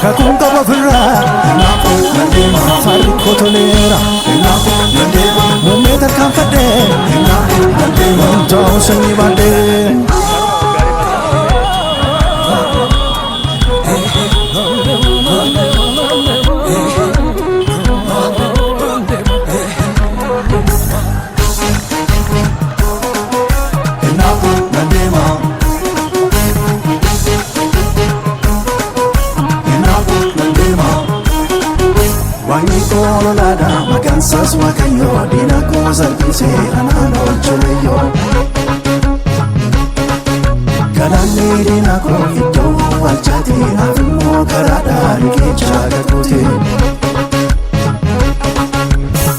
Kakun kaba fira Fari kotolera Nameta kamfate Entau sangi bate Sas makayo dina ko salpise anano chuleyo Kalani dina ko ito walchati afimo karada rikecha gakote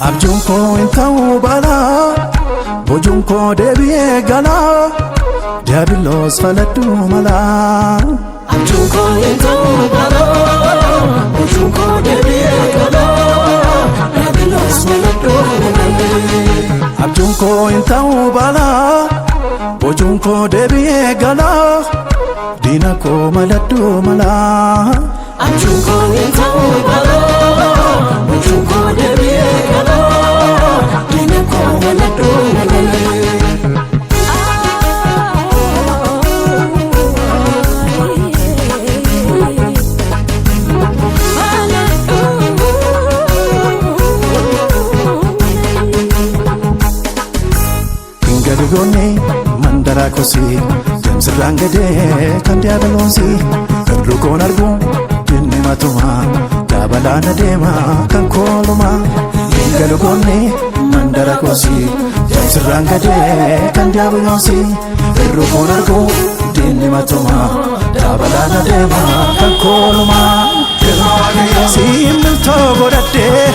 Abjun ko intau bala Bojun ko debiye gala Diabilos falatu mala Abjun ko intau bala Bojun ko debiye gala Abjun ko intau bala Bojun ko debiye gala Dina ko maladu mala Abjun ko intau bala Bojun ko debiye gala Dina ko maladu mala Goone mandara kosi damsirraan gadee kan diiyaabaloosi irrukoon argu dinni matuma dabalaan adeema kan kooluma. Goone mandara kosi damsirraan gadee kan diiyaabaloosi irrukoon argu dinni matuma dabalaan adeema kan kooluma. Simbiltoo godhadhee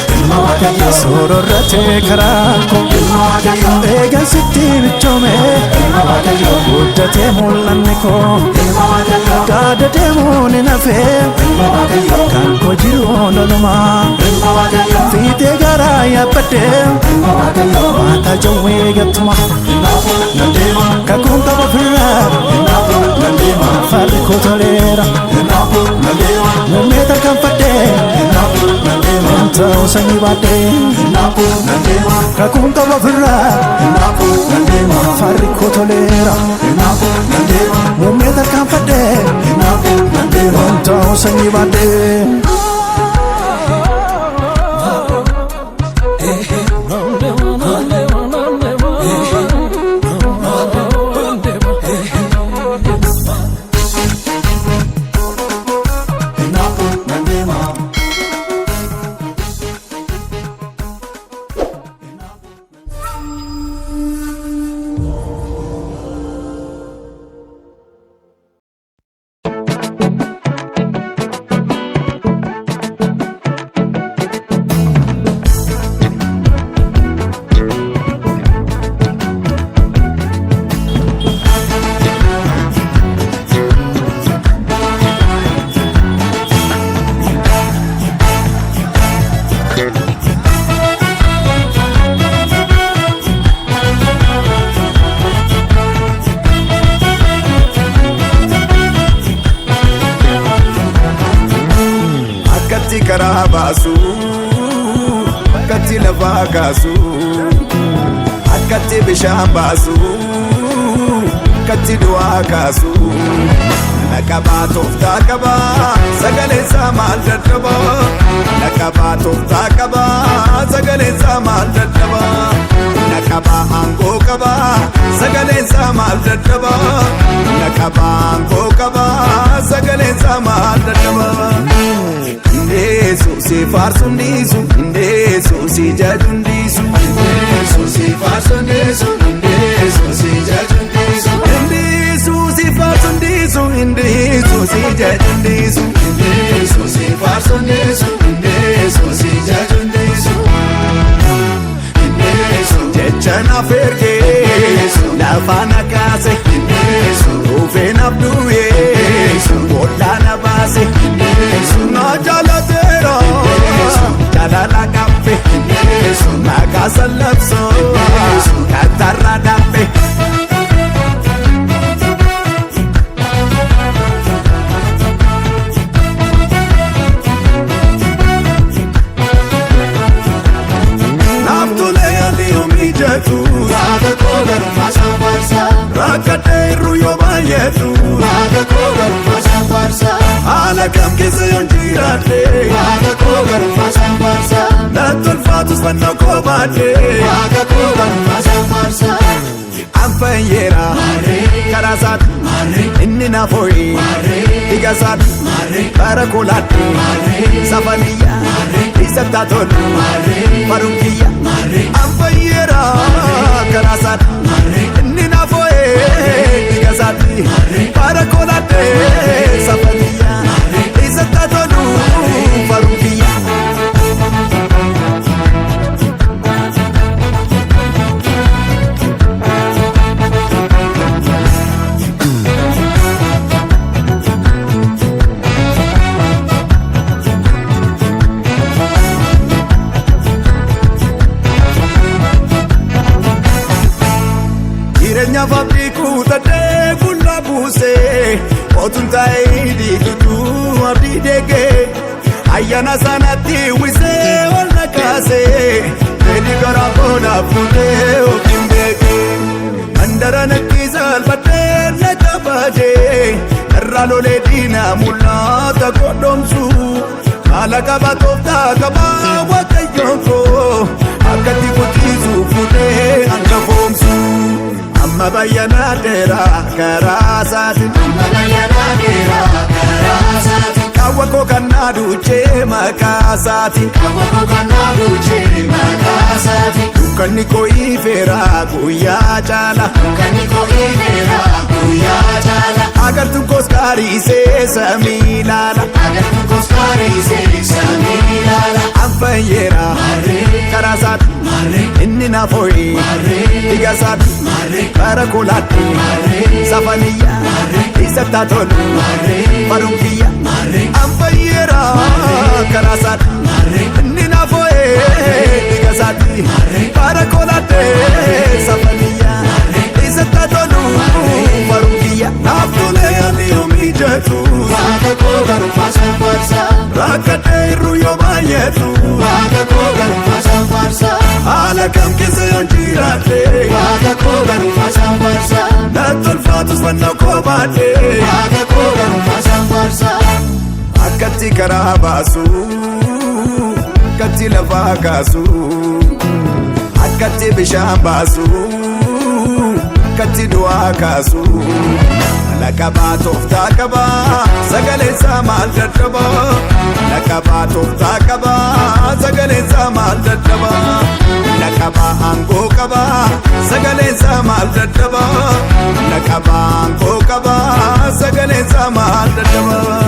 sororratee karaan koo eegan sitti michoomee guddatee mul'anni koo gaada deemuun hin hafee kan koo jiru lolumaa fiitee garaa yaabbadhee maataa jawwee gattuma kakuun qaba ofirraa farri koo toleera Nameta kamfate Entau sangi bate Kakun kaba fira Farri kotolera Nameta kamfate Entau sangi bate karaa baasu akkatti lafaa kaasu akkatti bishaan baasu akkatti du'aa kaasu Nakabaa tooftaa qabaa sagaleen isaa maal dadhabaa Nakabaa tooftaa qabaa sagaleen isaa maal dadhabaa Nakabaa aangoo qabaa sagaleen isaa maal dadhabaa Nakabaa aangoo qabaa sagaleen isaa maal dadhabaa Ndeesu si faarsu ndiisu ndeesu si jaju ndiisu Ndeesu si faarsu ndiisu ndeesu si jaju ndiisu Ndeesu si faarsu ndiisu ndeesu si jaju ndiisu Ndeesu si faarsu ndiisu ndeesu si jaju ndiisu Ndeesu jecha naaf ergee lafa na kaase Ndeesu dhufee naaf du'ee boolla na baase Ndeesu na jaalateera jaalala qabbe maqaa sallabsoo kattarra dhabbe Rakadeiru yo bayetu Raga kogaru fasam farsa Ala kam kese yon jirate Raga kogaru fasam farsa Natul fatus vanna kobate Raga kogaru fasam farsa Ampanyera Karasat Inni na foi Igasat Barakulat Safaniya Isabtaton Marunkiya Ampanyera Karasat Inni na foi Igasat Barakulat Safaniya Isabtaton Marunkiya Fabri kutade kula buse Otun taidi tutu abdi dege Ayana sanati wise wala kase Teni gara kona fute okimbeke Andara nakizal bate nakabaje Narralo le dina mulata kodomsu Alaka batofta kaba wakayonko Akati kutizu fute angafomsu Amma bayyana dera karasati Amma bayyana dera karasati Kawako kanadu che makasati Kawako kanadu che makasati Dukkanni ko ifera guya chala Dukkanni ko ifera guya chala Agar tu koskari se samilala Agar tu koskari se samilala Ampanyera karasati Inni na foi Igasati Barakulati Safaniya Isabtaton Marunkiya Ampanyera Karasati Inni na foi Igasati Barakulati Safaniya Isabtaton Marunkiya Naftule ali umijatu Raga kogaru fasam farsa Rakadeiru yo bayetu Raga kogaru fasam farsa Ala kam kese yon jirate Raga kogaru fasam farsa Natul fatus vanna kobate Raga kogaru fasam farsa Akkatti karaa baasu Akkatti lafaa kaasu Akkatti bishaan baasu Akkatti du'aa kaasu Nakabaa tooftaa qabaa sagaleen isaa maal dadhabaa Nakabaa tooftaa qabaa sagaleen isaa maal dadhabaa Nakabaa aangoo qabaa sagaleen isaa maal dadhabaa Nakabaa aangoo qabaa sagaleen isaa maal dadhabaa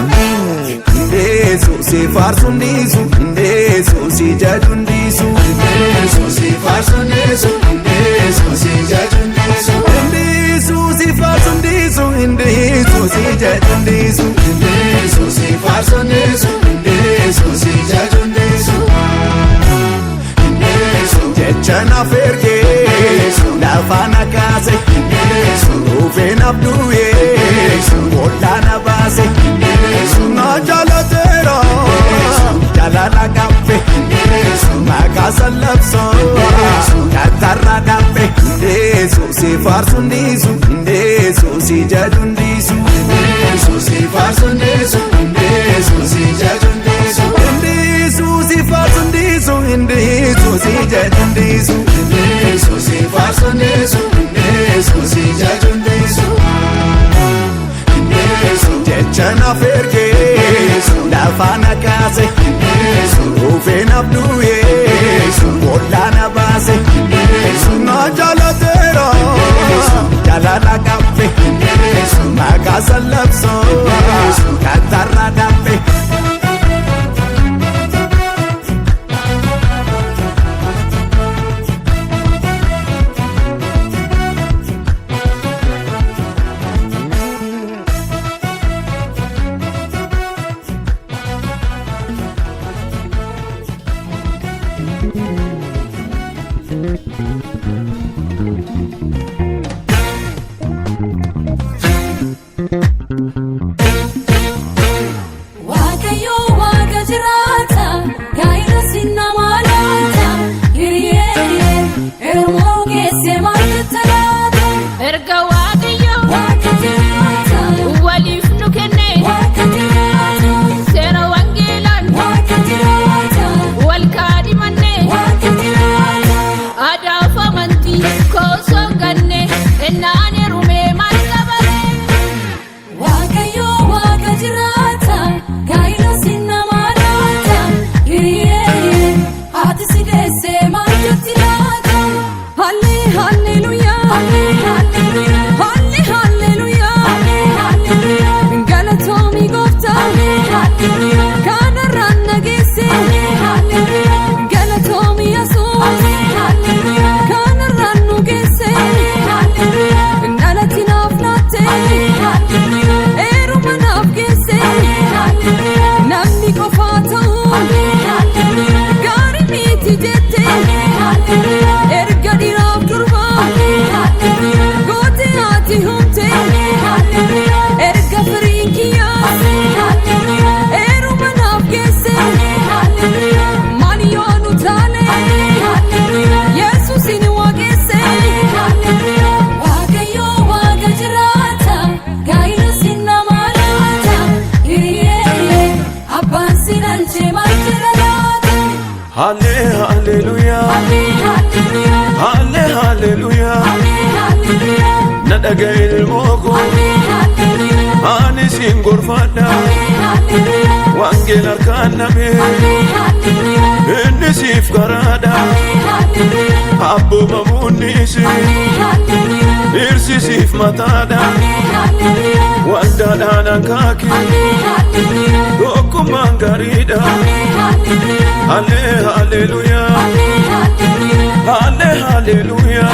Ndeesu si faarsu ndiisu ndeesu si jaju ndiisu Ndeesu si faarsu ndiisu ndeesu si jaju ndiisu Ndeesu si faarsu ndiisu ndeesu si jaju ndiisu Ndeesu si faarsu ndiisu ndeesu si jaju ndiisu Ndeesu jecha naaf ergee lafa na kaase Ndeesu dhufee naaf du'ee boolla na baase Ndeesu na jaalateera si jajundisu Indesu si farsundisu Indesu si jajundisu Indesu si farsundisu Indesu si jajundisu Indesu si farsundisu Indesu si jajundisu Indesu jechana ferge Lafana kase Indesu ufena abduye Bollana base Indesu na jalatera Jalala kafe Magasa lapso Katarra dafe Hallelujah Hallelujah Nadaga ilmoko Ani singurfada Wangela kaname Inni sif karada Abbo mamunisi Irsi sif matada Wanda dana kaki Doko mangarida Hallelujah Hallelujah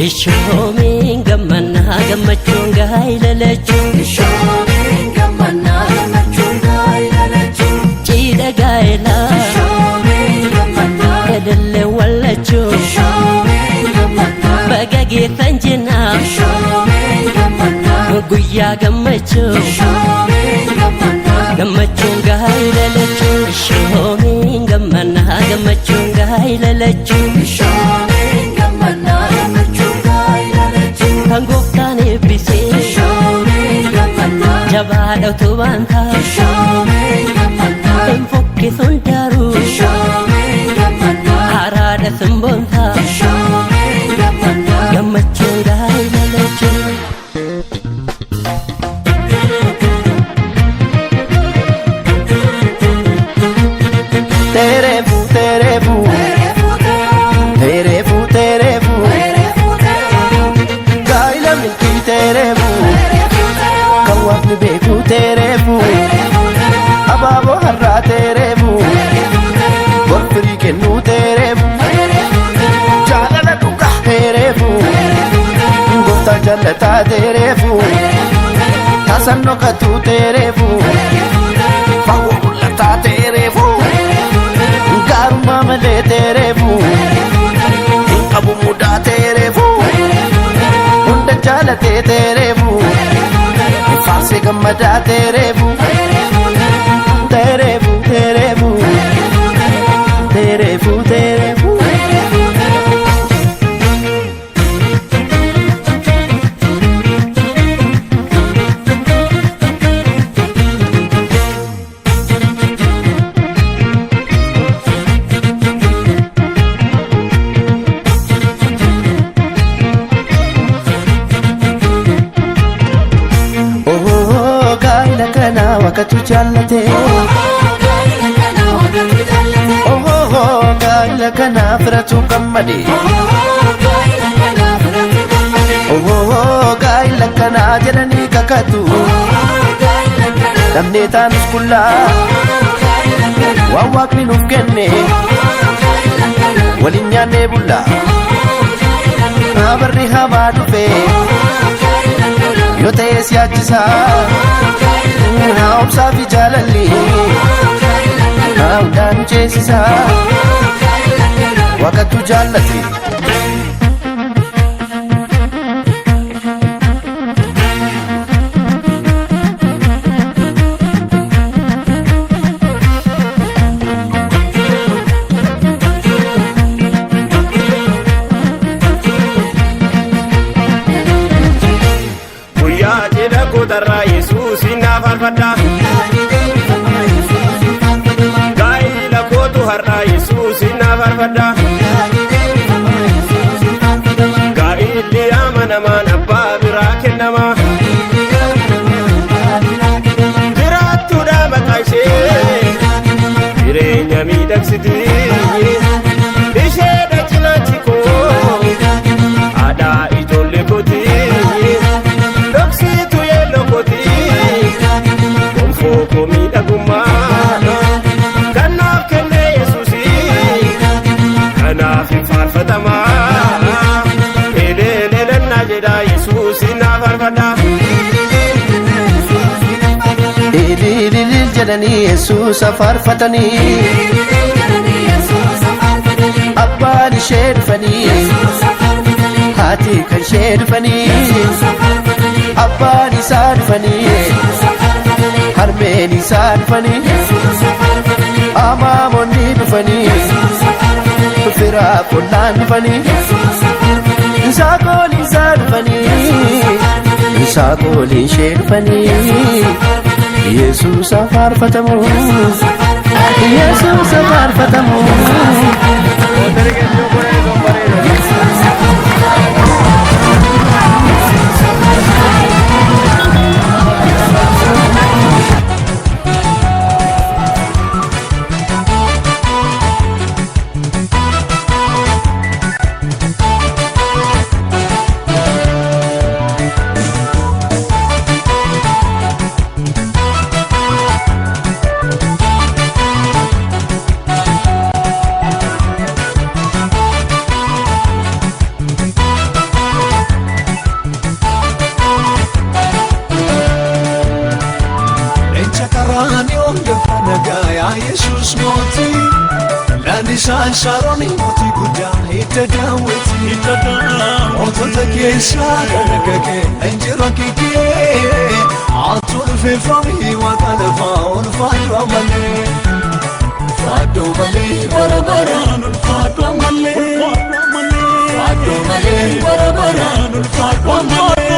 Ishoomin gammanaa gammachuun gaa'ilalachuun Ishoomin gammanaa gammachuun gaa'ilalachuun Ciidha gaa'ilaa Ishoomin gammanaa Edelle wallachuun Ishoomin gammanaa Baga geeffan jinaa Ishoomin gammanaa guyyaa gammachuu gammachuun gaa'ila lachuu shoomiin gammannaa gammachuun gaa'ila lachuu kan gooftaan eebbisee jabaadha utubaan taa'u hin fokkisuun daaruu haraadha simboon taa'u gammachuun gaa'ila lachuu. Ababo harra terebu Borfri kennu terebu Jalala duka terebu Gofta jalata terebu Tasanno katu terebu Fawo mulata terebu Garuma male terebu Abu muda terebu Unda jalate terebu Farse gammada terebu Terebu, terebu, terebu, terebu. Oh, gaila kana wakatu jallate. Gaila kana firatu kammadi gaila kana jedhanii kakatu namni taanus kullaa waan waaqni nuuf kenne waliin nyaannee bullaa barri hamaa dhufe yoo ta'e siyaachisaa obsaa fi jaalalli hundaan ceesisaa wakatu jallate guyyaa jedha gootarraa Yesuus naaf farfadha gaa'ila kootu har'aa Yesuus naaf farfadha gaa'illi amanamaan abbaa biraa kennama jiraattuudha maqaa ishee jireenya miidhagsiti isheedha cinaachi koo haadhaa ijoollee kooti dhoksitu yeelloo kooti gonfoo koo miidhagummaa kanaaf kennee Yesuusi kanaaf hin faarfatamaa eleelelannaa jedha Yesuusi naaf farfadha ilililil jedhanii Yesuusa faarfatanii abbaan ishee dhufanii haati kan ishee dhufanii abbaan isaa dhufanii harmeen isaa dhufanii amaamonni dhufanii firaa qollaan dhufanii saaqoliin isaa dhufanii saaqoliin ishee dhufanii Yesuusa faarfatamu Yesuusa faarfatamu Isaan shaaroni mootii guddaa hidda daawwiti mootota keessaa dargagee injira kikee atu ulfeeffamii waaqa lafaa ulfaadhu malee ulfaadhu malee barabaraan ulfaadhu malee ulfaadhu malee barabaraan ulfaadhu malee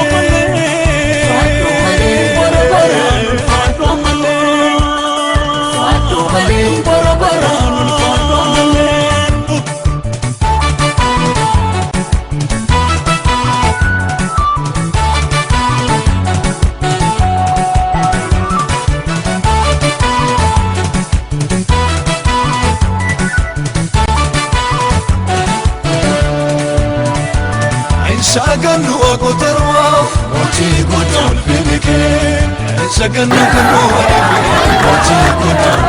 ulfaadhu malee barabaraan ulfaadhu malee ulfaadhu malee barabaraan Saganu aku terwau, oti godam pilike. Saganu kanu arife, oti godam.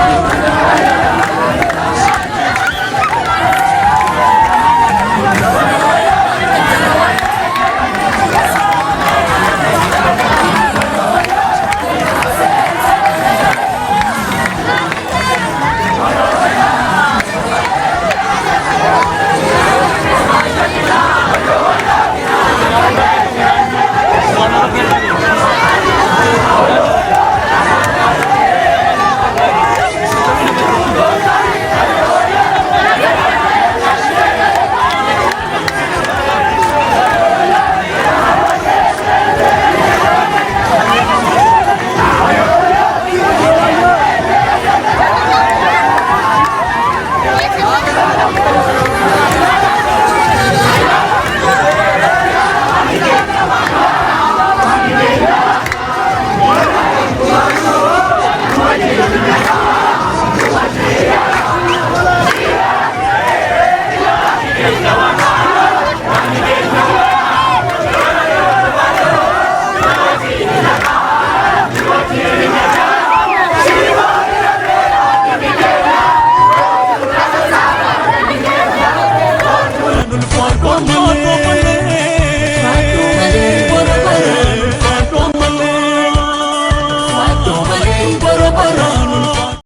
One more.